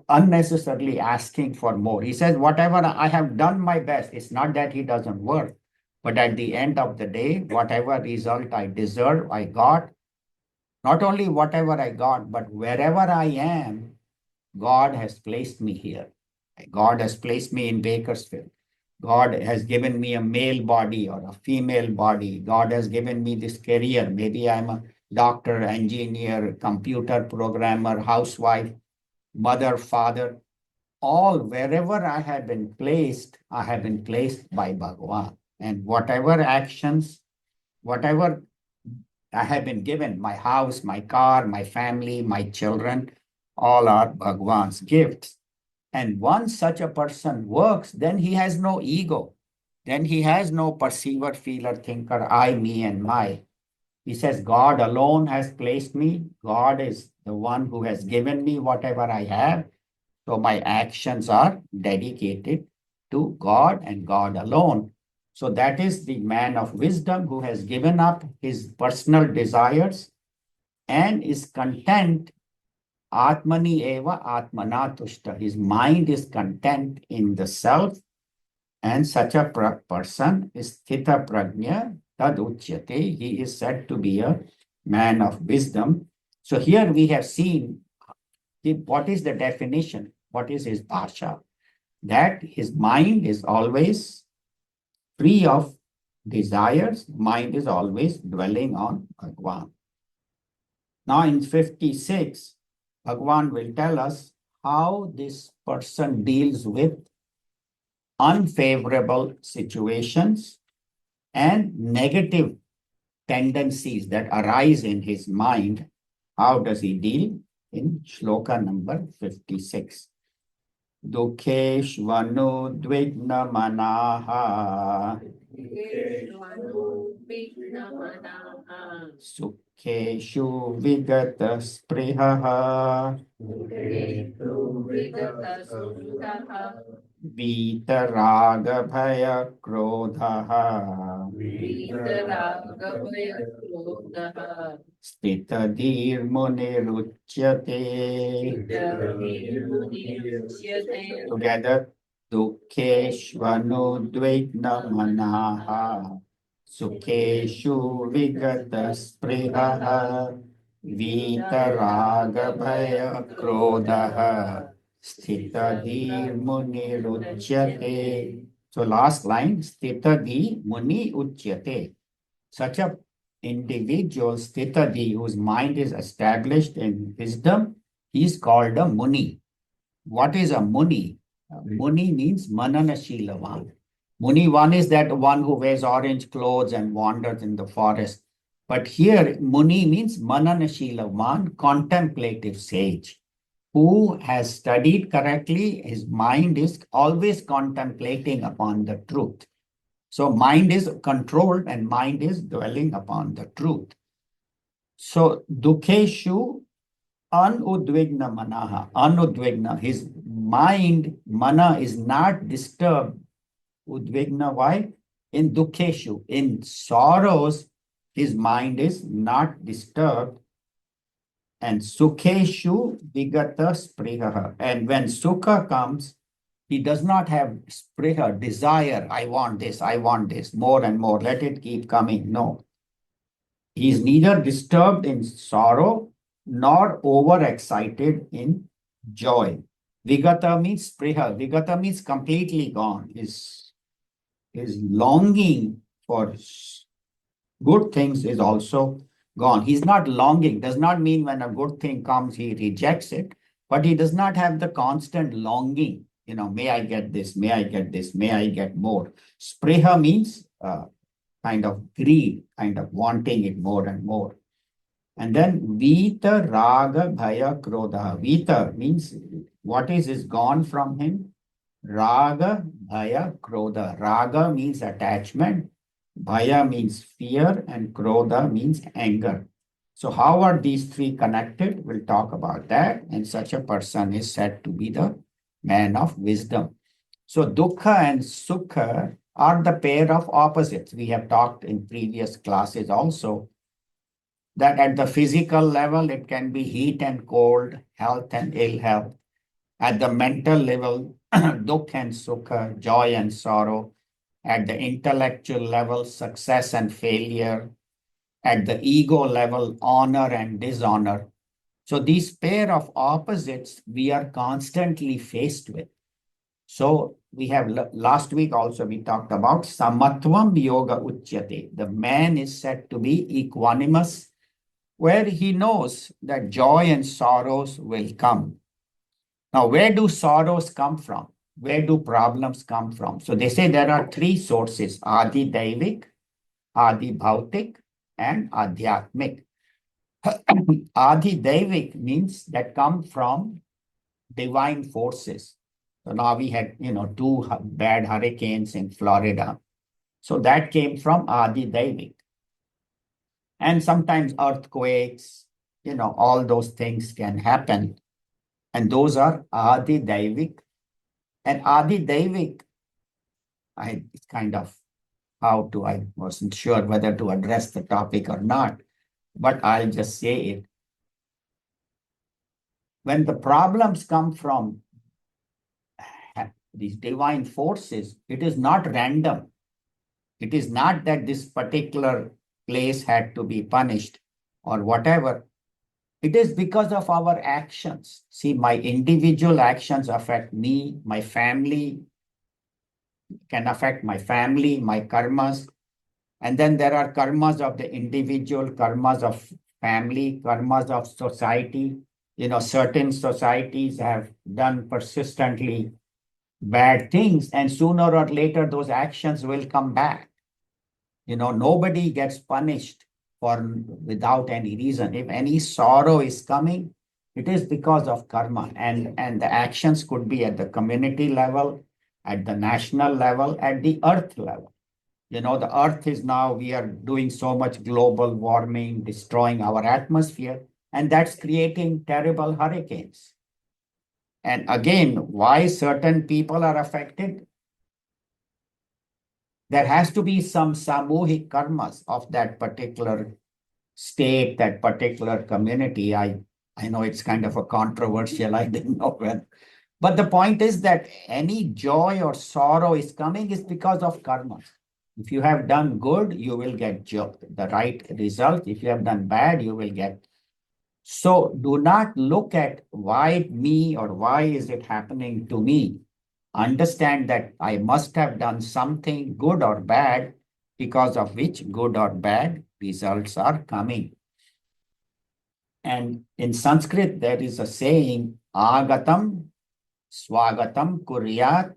unnecessarily asking for more. He says, whatever I have done my best. It's not that he doesn't work, but at the end of the day, whatever result I deserve, I got. Not only whatever I got, but wherever I am, God has placed me here. God has placed me in Bakersfield. God has given me a male body or a female body. God has given me this career. Maybe I'm a doctor, engineer, computer programmer, housewife, mother, father. All wherever I have been placed by Bhagavan. And whatever actions, whatever I have been given, my house, my car, my family, my children, all are Bhagavan's gifts. And once such a person works, then he has no ego. Then he has no perceiver, feeler, thinker, I, me, and my. He says, God alone has placed me. God is the one who has given me whatever I have. So my actions are dedicated to God and God alone. So that is the man of wisdom who has given up his personal desires and is content. Atmani eva atmana tushta. His mind is content in the self, and such a person is sthita prajna tad uchyate. He is said to be a man of wisdom. So here we have seen what is the definition, what is his bhasha, that his mind is always free of desires, mind is always dwelling on Bhagwan. Now in 56, Bhagwan will tell us how this person deals with unfavorable situations and negative tendencies that arise in his mind. How does he deal? In shloka number 56. Dukheshvanu Sukheshu vigata sprihaha Vitaraga bhaya krodhaha Stitadir muniruchyate. Together, Dukheshvanu dvaitna manaha Sukheshu vigata sprihaha Vitaraga bhaya krodhaha Stitadi muni uchyate. So last line, Stitadi muni uchyate. Such a individual, Sthitadi, whose mind is established in wisdom, he is called a Muni. What is a Muni? Muni means Mananashilavan. Muni, one is that one who wears orange clothes and wanders in the forest. But here, Muni means Mananashilavan, contemplative sage, who has studied correctly. His mind is always contemplating upon the truth. So mind is controlled and mind is dwelling upon the truth. So Dukheshu Anudvigna Manaha, Anudvigna, his mind, mana is not disturbed. Udvigna, why? In Dukheshu, in sorrows, his mind is not disturbed. And Sukheshu Vigata Spriha. And when Sukha comes, he does not have spriha, desire, I want this, more and more, let it keep coming. No. He is neither disturbed in sorrow nor overexcited in joy. Vigata means spriha. Vigata means completely gone. His longing for good things is also gone. He's not longing, does not mean when a good thing comes, he rejects it, but he does not have the constant longing. May I get this, may I get this, may I get more. Spriha means kind of greed, kind of wanting it more and more. And then Vita Raga Bhaya Krodha. Vita means what is gone from him. Raga Bhaya Krodha. Raga means attachment. Bhaya means fear and Krodha means anger. So how are these three connected? We'll talk about that. And such a person is said to be the man of wisdom. So Dukkha and Sukha are the pair of opposites. We have talked in previous classes also that at the physical level, it can be heat and cold, health and ill health. At the mental level, Dukkha and Sukha, joy and sorrow. At the intellectual level, success and failure. At the ego level, honor and dishonor. So these pair of opposites we are constantly faced with. So we have last week also we talked about samatvam yoga uchyate. The man is said to be equanimous, where he knows that joy and sorrows will come. Now, where do sorrows come from? Where do problems come from? So they say there are three sources: Adi Daivik, Adi Bhautik, and Adhyatmik. Adi Daivik means that come from divine forces. So now we had, two bad hurricanes in Florida. So that came from Adi Daivik. And sometimes earthquakes, all those things can happen. And those are Adi Daivik. And Adi Daivik, it's kind of I wasn't sure whether to address the topic or not, but I'll just say it. When the problems come from these divine forces, it is not random. It is not that this particular place had to be punished or whatever. It is because of our actions. See, my individual actions affect me, my family can affect my family, my karmas. And then there are karmas of the individual, karmas of family, karmas of society. Certain societies have done persistently bad things, and sooner or later those actions will come back. Nobody gets punished without any reason. If any sorrow is coming, it is because of karma, and the actions could be at the community level, at the national level, at the earth level. The earth is now, we are doing so much global warming, destroying our atmosphere, and that's creating terrible hurricanes. And again, why certain people are affected? There has to be some samuhik karmas of that particular state, that particular community. I know it's kind of a controversial, I didn't know when. But the point is that any joy or sorrow is coming is because of karmas. If you have done good, you will get the right result. If you have done bad, you will get. So do not look at why me or why is it happening to me. Understand that I must have done something good or bad, because of which good or bad results are coming. And in Sanskrit, there is a saying, Agatam Swagatam Kuryat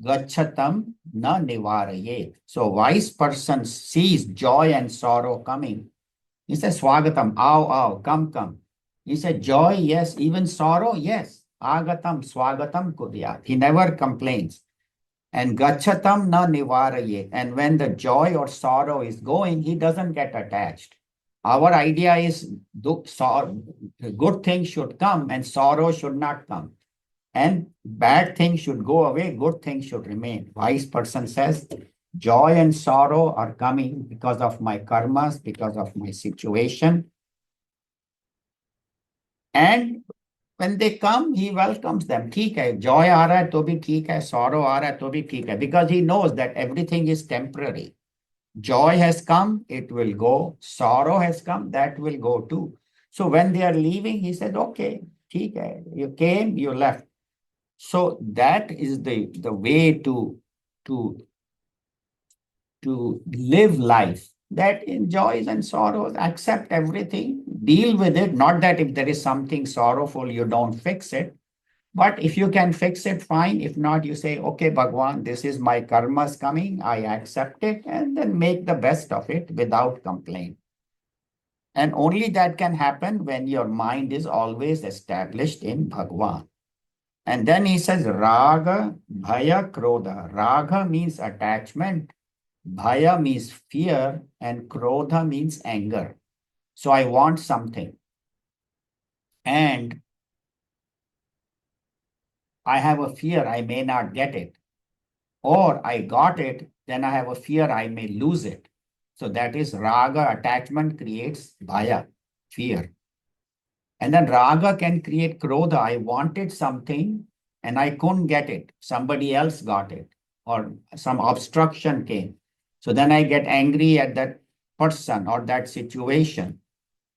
Gachatam Na Nivarayet. So wise person sees joy and sorrow coming. He says, Swagatam, ow, come, come. He said, joy, yes. Even sorrow, yes. Agatam Swagatam Kuryat. He never complains. And Gachatam Na Nivarayet. And when the joy or sorrow is going, he doesn't get attached. Our idea is good things should come and sorrow should not come. And bad things should go away, good things should remain. Wise person says, joy and sorrow are coming because of my karmas, because of my situation. And when they come, he welcomes them. ठीक है, joy आ रहा है तो भी ठीक है, sorrow आ रहा है तो भी ठीक है, because he knows that everything is temporary. Joy has come, it will go. Sorrow has come, that will go too. So when they are leaving, he said, okay, ठीक है, you came, you left. So that is the way to live life, that in joys and sorrows, accept everything, deal with it. Not that if there is something sorrowful, you don't fix it. But if you can fix it, fine. If not, you say, okay, Bhagwan, this is my karmas coming. I accept it and then make the best of it without complaint. And only that can happen when your mind is always established in Bhagwan. And then he says, Raga, Bhaya, Krodha. Raga means attachment, Bhaya means fear, and Krodha means anger. So I want something. And I have a fear I may not get it. Or I got it, then I have a fear I may lose it. So that is Raga, attachment creates Bhaya, fear. And then Raga can create Krodha. I wanted something and I couldn't get it. Somebody else got it or some obstruction came. So then I get angry at that person or that situation.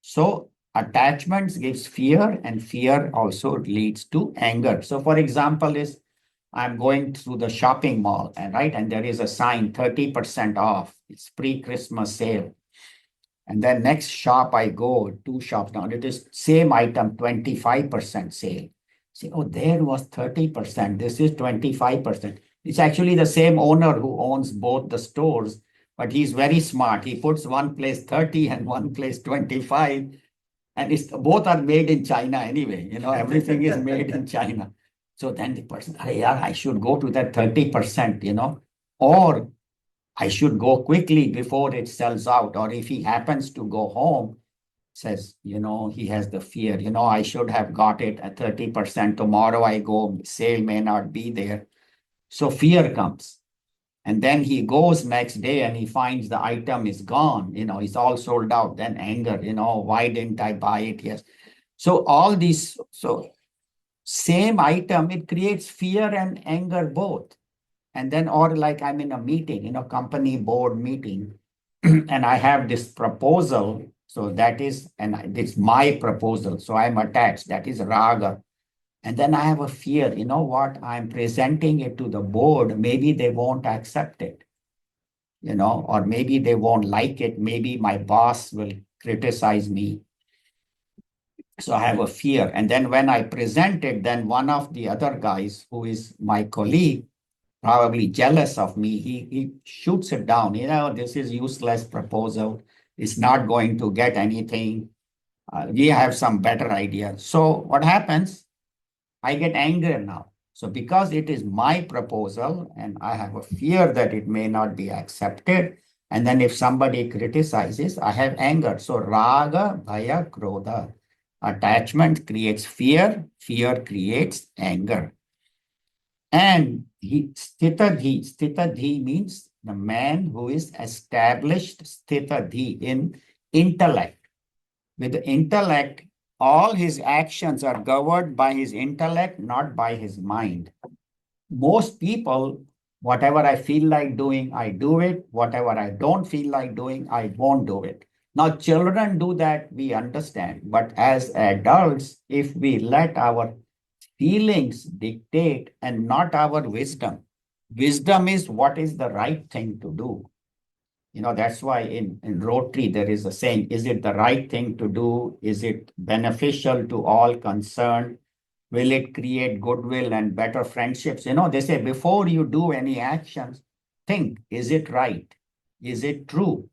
So attachments gives fear and fear also leads to anger. So for example is I'm going through the shopping mall and there is a sign 30% off. It's pre-Christmas sale. And then next shop I go, 2 shops down, it is same item, 25% sale. Say, oh, there was 30%, this is 25%. It's actually the same owner who owns both the stores, but he's very smart. He puts one place 30 and one place 25. And both are made in China anyway, everything is made in China. So then the person, I should go to that 30%, or I should go quickly before it sells out. Or if he happens to go home, says, he has the fear, I should have got it at 30%. Tomorrow I go, sale may not be there. So fear comes. And then he goes next day and he finds the item is gone, it's all sold out. Then anger, why didn't I buy it? Yes. So all these, same item, it creates fear and anger both. And then, or like I'm in a meeting, company board meeting, and I have this proposal. So that is, and it's my proposal. So I'm attached. That is raga. And then I have a fear, what? I'm presenting it to the board. Maybe they won't accept it, or maybe they won't like it. Maybe my boss will criticize me. So I have a fear. And then when I present it, then one of the other guys who is my colleague, probably jealous of me, he shoots it down. This is useless proposal. It's not going to get anything. We have some better idea. So what happens? I get angry now. So because it is my proposal and I have a fear that it may not be accepted, and then if somebody criticizes, I have anger. So raga, bhaya, krodha. Attachment creates fear, fear creates anger. And stitadhi means the man who is established stitadhi in intellect. With the intellect, all his actions are governed by his intellect, not by his mind. Most people, whatever I feel like doing, I do it. Whatever I don't feel like doing, I won't do it. Now, children do that, we understand. But as adults, if we let our feelings dictate and not our wisdom, wisdom is what is the right thing to do. That's why in Rotary there is a saying, is it the right thing to do? Is it beneficial to all concerned? Will it create goodwill and better friendships? They say before you do any actions, think, is it right? Is it true?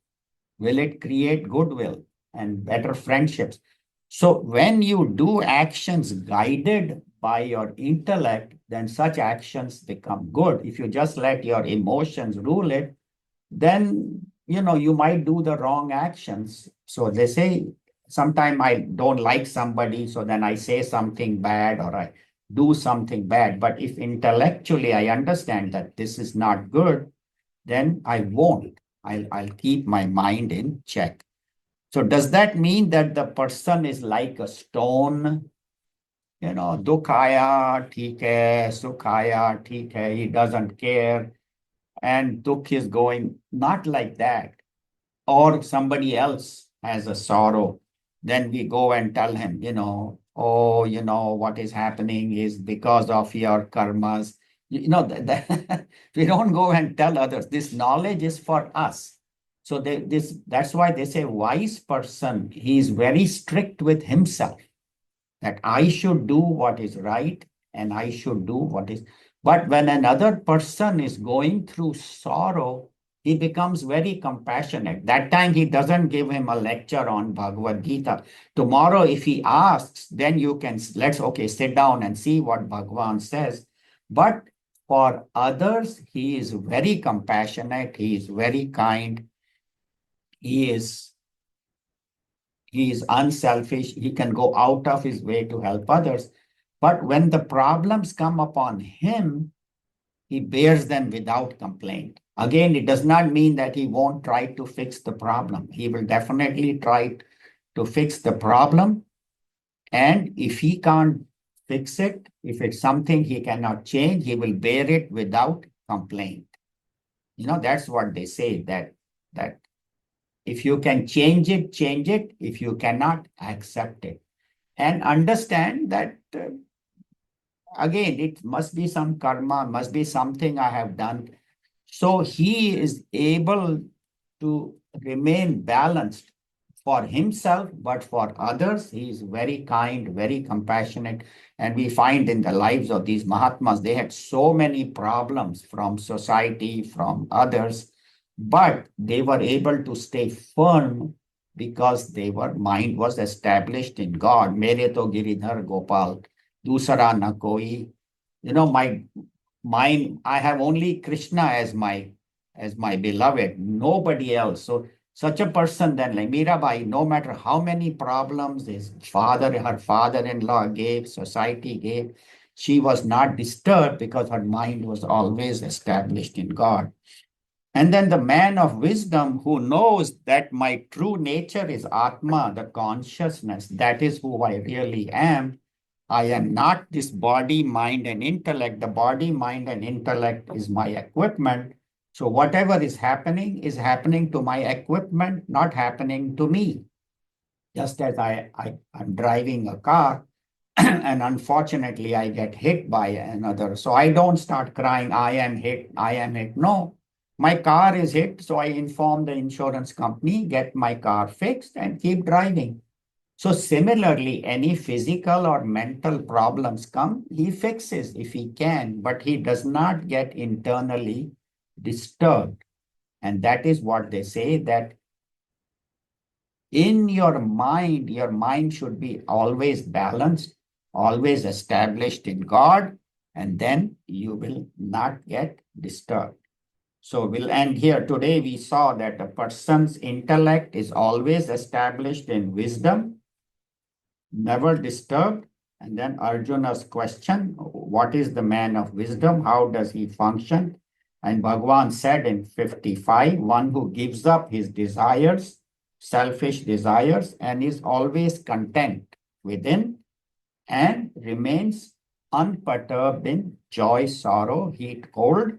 Will it create goodwill and better friendships? So when you do actions guided by your intellect, then such actions become good. If you just let your emotions rule it, then you might do the wrong actions. So they say sometimes I don't like somebody, so then I say something bad or I do something bad. But if intellectually I understand that this is not good, then I won't. I'll keep my mind in check. So does that mean that the person is like a stone? Dukh aaya, theek hai, sukh aaya, theek hai, he doesn't care. And dukh is going, not like that. Or somebody else has a sorrow, then we go and tell him, oh, what is happening is because of your karmas. We don't go and tell others. This knowledge is for us. So that's why they say wise person, he is very strict with himself, that I should do what is right and I should do what is. But when another person is going through sorrow, he becomes very compassionate. That time he doesn't give him a lecture on Bhagavad Gita. Tomorrow, if he asks, then you can, okay, sit down and see what Bhagavan says. But for others, he is very compassionate, he is very kind, he is unselfish, he can go out of his way to help others. But when the problems come upon him, he bears them without complaint. Again, it does not mean that he won't try to fix the problem. He will definitely try to fix the problem. And if he can't fix it, if it's something he cannot change, he will bear it without complaint. That's what they say, that if you can change it, change it. If you cannot, accept it. And understand that, again, it must be some karma, must be something I have done. So he is able to remain balanced for himself, but for others, he is very kind, very compassionate. And we find in the lives of these Mahatmas, they had so many problems from society, from others, but they were able to stay firm because their mind was established in God. Mere to Giridhar Gopal, dusara na koi. My mind, I have only Krishna as my beloved, nobody else. So such a person then, like Mirabai, no matter how many problems her father-in-law gave, society gave, she was not disturbed because her mind was always established in God. And then the man of wisdom who knows that my true nature is Atma, the consciousness, that is who I really am. I am not this body, mind, and intellect. The body, mind, and intellect is my equipment. So whatever is happening to my equipment, not happening to me. Just as I'm driving a car and unfortunately I get hit by another. So I don't start crying, I am hit, I am hit. No, my car is hit. So I inform the insurance company, get my car fixed and keep driving. So similarly, any physical or mental problems come, he fixes if he can, but he does not get internally disturbed. And that is what they say, that in your mind should be always balanced, always established in God, and then you will not get disturbed. So we'll end here. Today we saw that a person's intellect is always established in wisdom, never disturbed. And then Arjuna's question, what is the man of wisdom? How does he function? And Bhagavan said in 55, one who gives up his desires, selfish desires, and is always content within and remains unperturbed in joy, sorrow, heat, cold,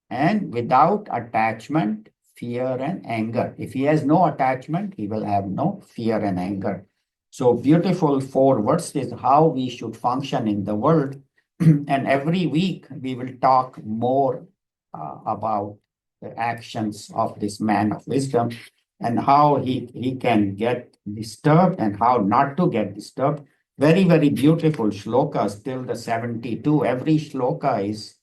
and without attachment, fear, and anger. If he has no attachment, he will have no fear and anger. So beautiful 4 verses how we should function in the world. And every week we will talk more about the actions of this man of wisdom and how he can get disturbed and how not to get disturbed. Very, very beautiful shlokas till the 72. Every shloka is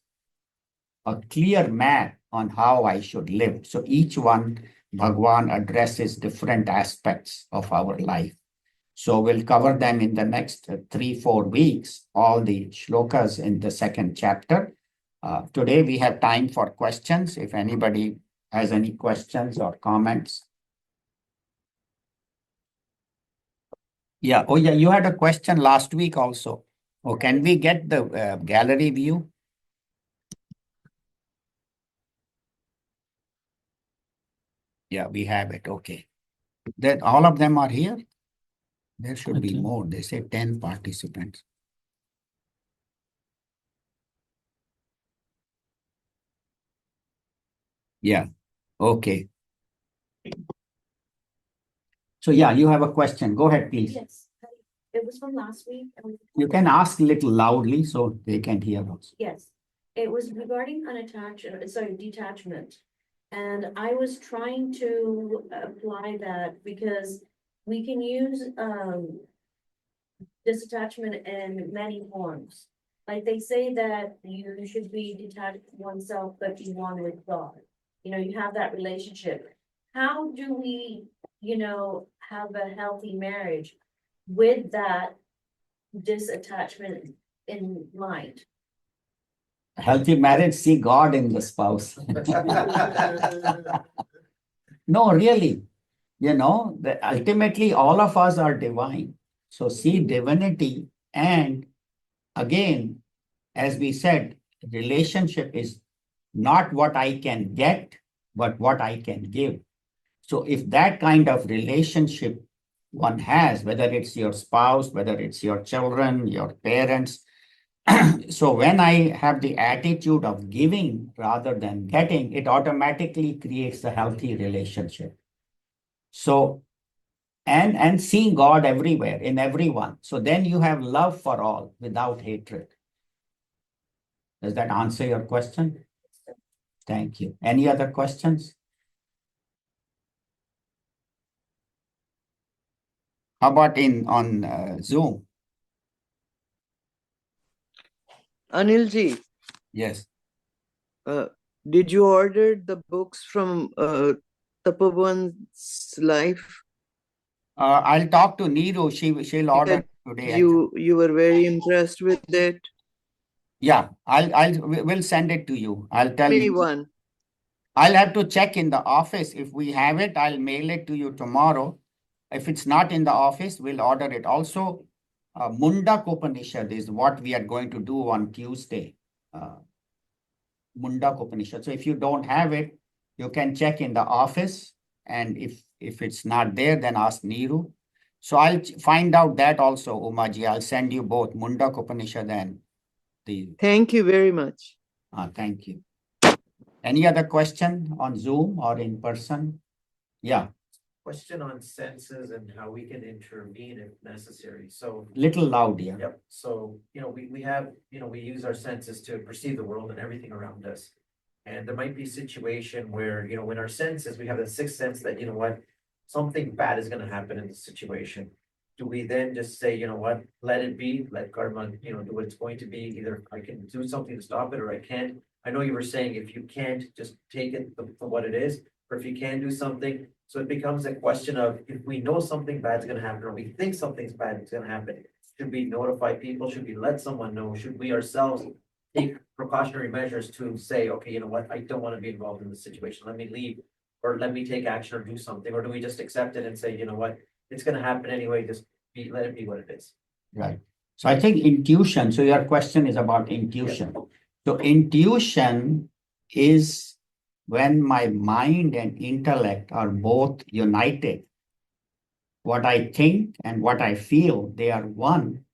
a clear map on how I should live. So each one, Bhagwan addresses different aspects of our life. So we'll cover them in the next 3-4 weeks, all the shlokas in the second chapter. Today we have time for questions. If anybody has any questions or comments. Yeah. Oh, yeah. You had a question last week also. Oh, can we get the gallery view? Yeah, we have it. Okay. That all of them are here? There should be more. They say 10 participants. Yeah. Okay. So yeah, you have a question. Go ahead, please. Yes, it was from last week. You can ask a little loudly so they can hear us. Yes, it was regarding detachment. And I was trying to apply that because we can use disattachment in many forms. Like they say that you should be detached oneself, but be one with God. You know, you have that relationship. How do we, have a healthy marriage with that disattachment in mind? A healthy marriage, see God in the spouse. No, really, ultimately all of us are divine. So see divinity. And again, as we said, relationship is not what I can get, but what I can give. So if that kind of relationship one has, whether it's your spouse, whether it's your children, your parents, so when I have the attitude of giving rather than getting, it automatically creates a healthy relationship. So, and seeing God everywhere, in everyone. So then you have love for all without hatred. Does that answer your question? Thank you. Any other questions? How about on Zoom? Anil ji, Yes. did you order the books from Tapoban's life? I'll talk to Neeru. She'll order today. You were very impressed with it. Yeah, we'll send it to you. I'll tell Me you. one. I'll have to check in the office. If we have it, I'll mail it to you tomorrow. If it's not in the office, we'll order it. Also, Mundak Upanishad is what we are going to do on Tuesday. Mundak Upanishad. So if you don't have it, you can check in the office. And if it's not there, then ask Neeru. So I'll find out that also, Umaji. I'll send you both Mundak Upanishad and the. Thank you very much. Thank you. Any other question on Zoom or in person? Yeah. Question on senses and how we can intervene if necessary. So, Little loud, yeah. yep. So, we have, we use our senses to perceive the world and everything around us. And there might be a situation where, when our senses, we have the sixth sense that, something bad is going to happen in the situation. Do we then just say, let it be, let karma, do what it's going to be? Either I can do something to stop it or I can't. I know you were saying if you can't, just take it for what it is, or if you can do something. So it becomes a question of if we know something bad is going to happen, or we think something's bad is going to happen, should we notify people? Should we let someone know? Should we ourselves take precautionary measures to say, okay, you know what, I don't want to be involved in this situation. Let me leave, or let me take action or do something, or do we just accept it and say, you know what, it's going to happen anyway, just let it be what it is. Right. So I think intuition. So your question is about intuition. Yeah. So intuition is when my mind and intellect are both united. What I think and what I feel, they are one.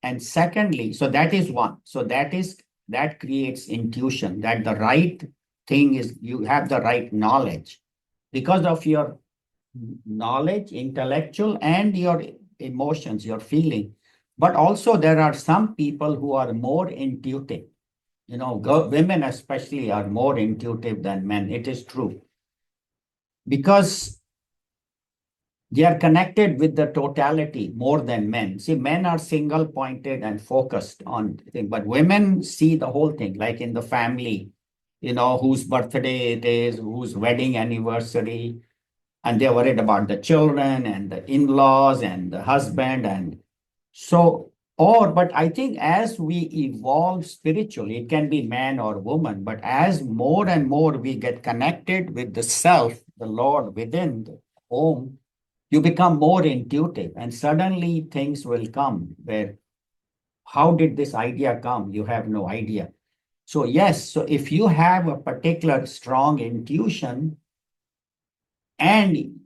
And secondly, so that is one. So that creates intuition, that the right thing is you have the right knowledge because of your knowledge, intellectual, and your emotions, your feeling. But also there are some people who are more intuitive. Women especially are more intuitive than men. It is true. Because they are connected with the totality more than men. See, men are single pointed and focused on thing, but women see the whole thing, like in the family, whose birthday it is, whose wedding anniversary, and they're worried about the children and the in-laws and the husband. But I think as we evolve spiritually, it can be man or woman, but as more and more we get connected with the self, the Lord within the home, you become more intuitive, and suddenly things will come where, how did this idea come? You have no idea. So yes, so if you have a particular strong intuition and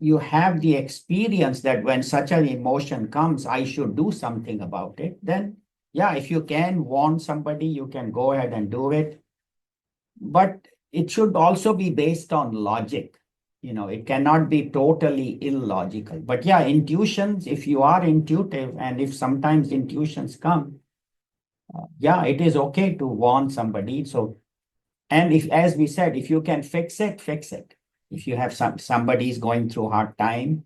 you have the experience that when such an emotion comes, I should do something about it, then yeah, if you can warn somebody, you can go ahead and do it. But it should also be based on logic. It cannot be totally illogical. But yeah, intuitions, if you are intuitive and if sometimes intuitions come, yeah, it is okay to warn somebody. So, and if, as we said, if you can fix it, fix it. If you have somebody's going through hard time,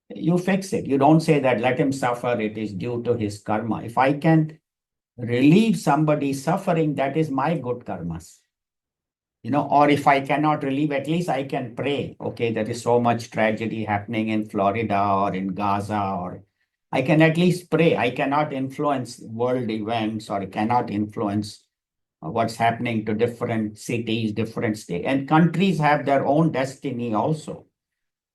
you fix it. You don't say that let him suffer, it is due to his karma. If I can relieve somebody's suffering, that is my good karmas. Or if I cannot relieve, at least I can pray. Okay, there is so much tragedy happening in Florida or in Gaza, or I can at least pray. I cannot influence world events or cannot influence what's happening to different cities, different states. And countries have their own destiny also.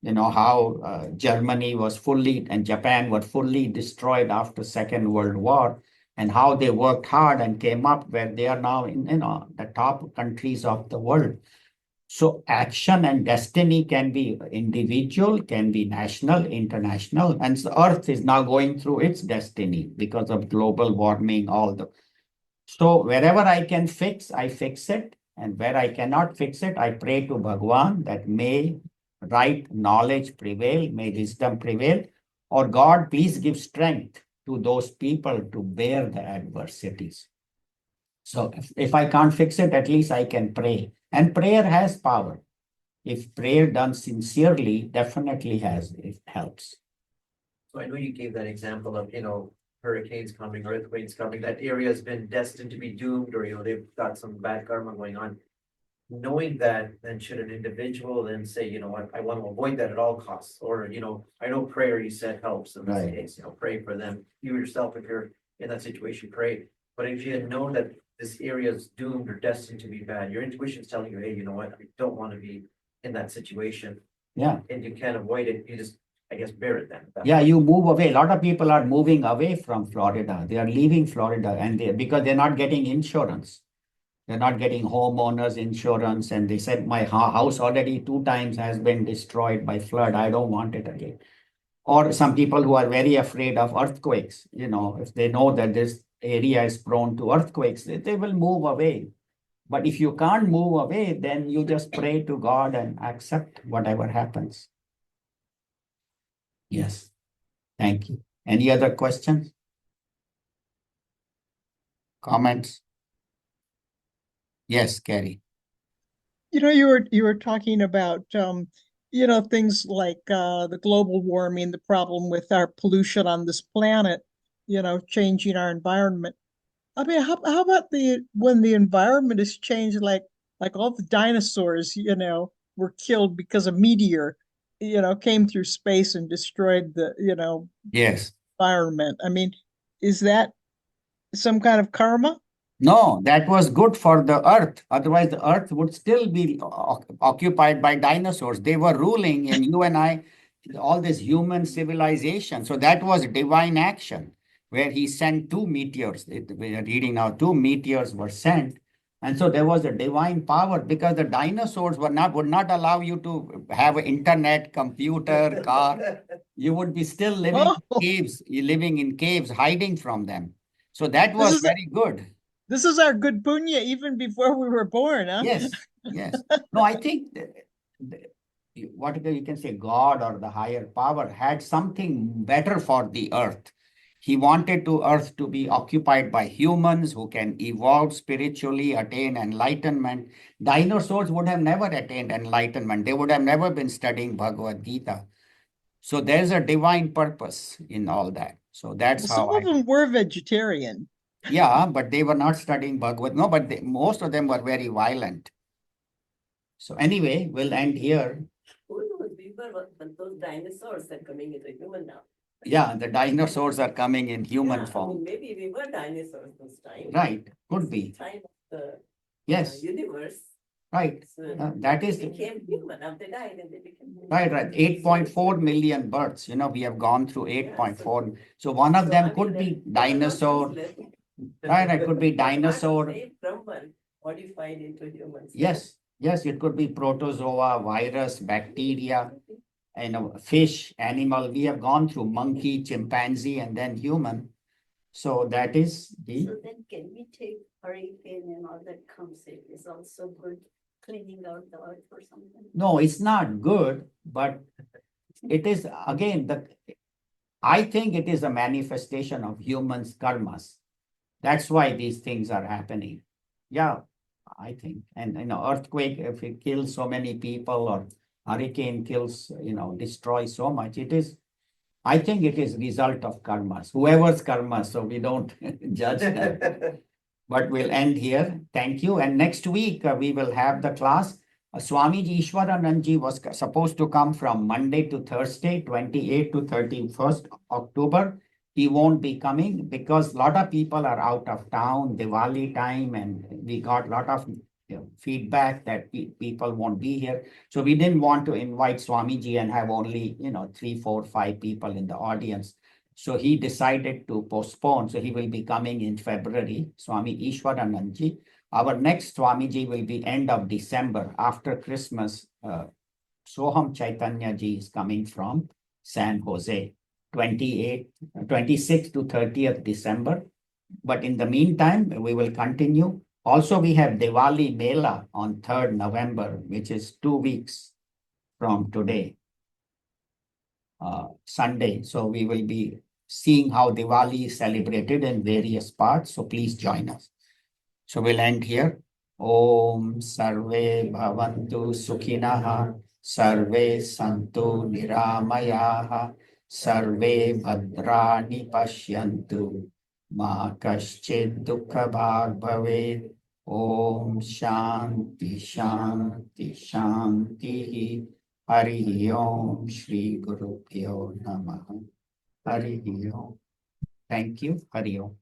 How Germany was fully and Japan were fully destroyed after Second World War, and how they worked hard and came up where they are now in the top countries of the world. So action and destiny can be individual, can be national, international, and the Earth is now going through its destiny because of global warming, So wherever I can fix, I fix it. And where I cannot fix it, I pray to Bhagwan that may right knowledge prevail, may wisdom prevail, or God, please give strength to those people to bear the adversities. So if I can't fix it, at least I can pray. And prayer has power. If prayer done sincerely, definitely it helps. So I know you gave that example of, hurricanes coming, earthquakes coming, that area has been destined to be doomed, or, they've got some bad karma going on. Knowing that, then should an individual then say, you know what, I want to avoid that at all costs, or, I know prayer, you said, helps in this Right. case, pray for them. You yourself, if you're in that situation, pray. But if you had known that this area is doomed or destined to be bad, your intuition is telling you, hey, you know what, I don't want to be in that situation. Yeah. And you can't avoid it, you just, I guess, bear it then. Yeah, you move away. A lot of people are moving away from Florida. They are leaving Florida because they're not getting insurance. They're not getting homeowners insurance. And they said, my house already 2 times has been destroyed by flood. I don't want it again. Or some people who are very afraid of earthquakes, if they know that this area is prone to earthquakes, they will move away. But if you can't move away, then you just pray to God and accept whatever happens. Yes. Thank you. Any other questions? Comments? Yes, Carrie. You were talking about things like the global warming, the problem with our pollution on this planet, changing our environment. I mean, how about when the environment is changed, like all the dinosaurs, were killed because a meteor, came through space and destroyed the, Yes. environment. I mean, is that some kind of karma? No, that was good for the earth. Otherwise, the earth would still be occupied by dinosaurs. They were ruling in you and I, all this human civilization. So that was divine action, where he sent 2 meteors. We are reading now, 2 meteors were sent. And so there was a divine power because the dinosaurs would not allow you to have an internet, computer, car. You would be still living in caves, living in caves, hiding from them. So that was very good. This is our good punya even before we were born, huh? Yes, yes. No, I think what you can say, God or the higher power had something better for the earth. He wanted to earth to be occupied by humans who can evolve spiritually, attain enlightenment. Dinosaurs would have never attained enlightenment. They would have never been studying Bhagavad Gita. So there's a divine purpose in all that. So that's Well, some how of them were vegetarian. yeah, but they were not studying Bhagavad. No, but most of them were very violent. So anyway, we'll end here. Who knows? But those dinosaurs are coming into human now. Yeah, the dinosaurs are coming in human Yeah, I mean, form. maybe we were dinosaurs this time. Right, could be. Time of the Yes, universe. right. So That they is became human. Now they died and they became human. right. 8.4 million births. We have gone through 8.4. So one of So, them I could mean, be there are no dinosaur. things left. Right, it could be Apart from dinosaur. same Brahman modified into humans. Yes, yes, it could be protozoa, virus, bacteria, fish, animal. We have gone through monkey, chimpanzee, and then human. So that is the, So then can we take hurricane and all that comes in is also good cleaning out the earth or something? no, it's not good, but it is again, I think it is a manifestation of humans' karmas. That's why these things are happening. Yeah, I think. And earthquake, if it kills so many people, or hurricane kills, destroys so much, I think it is result of karmas, whoever's karma, so we don't judge them. But we'll end here. Thank you. And next week, we will have the class. Swamiji Ishwaranandji was supposed to come from Monday to Thursday, 28 to 31st October. He won't be coming because a lot of people are out of town, Diwali time, and we got a lot of feedback that people won't be here. So we didn't want to invite Swamiji and have only, 3, 4, 5 people in the audience. So he decided to postpone. So he will be coming in February, Swami Ishwaranandji. Our next Swamiji will be end of December after Christmas. Soham Chaitanya ji is coming from San Jose, 26th to 30th December. But in the meantime, we will continue. Also, we have Diwali Mela on 3rd November, which is 2 weeks from today, Sunday. So we will be seeing how Diwali is celebrated in various parts. So please join us. So we'll end here. Om Sarve Bhavantu Sukhinaha Sarve Santu Niramayaha Sarve Bhadrani Pashyantu Ma Kaschid Dukkha Bhag Bhaved. Om Shanti Shanti Shanti Hari Om Shri Guru Pyo Namaha. Hari Om. Thank you. Hari Om.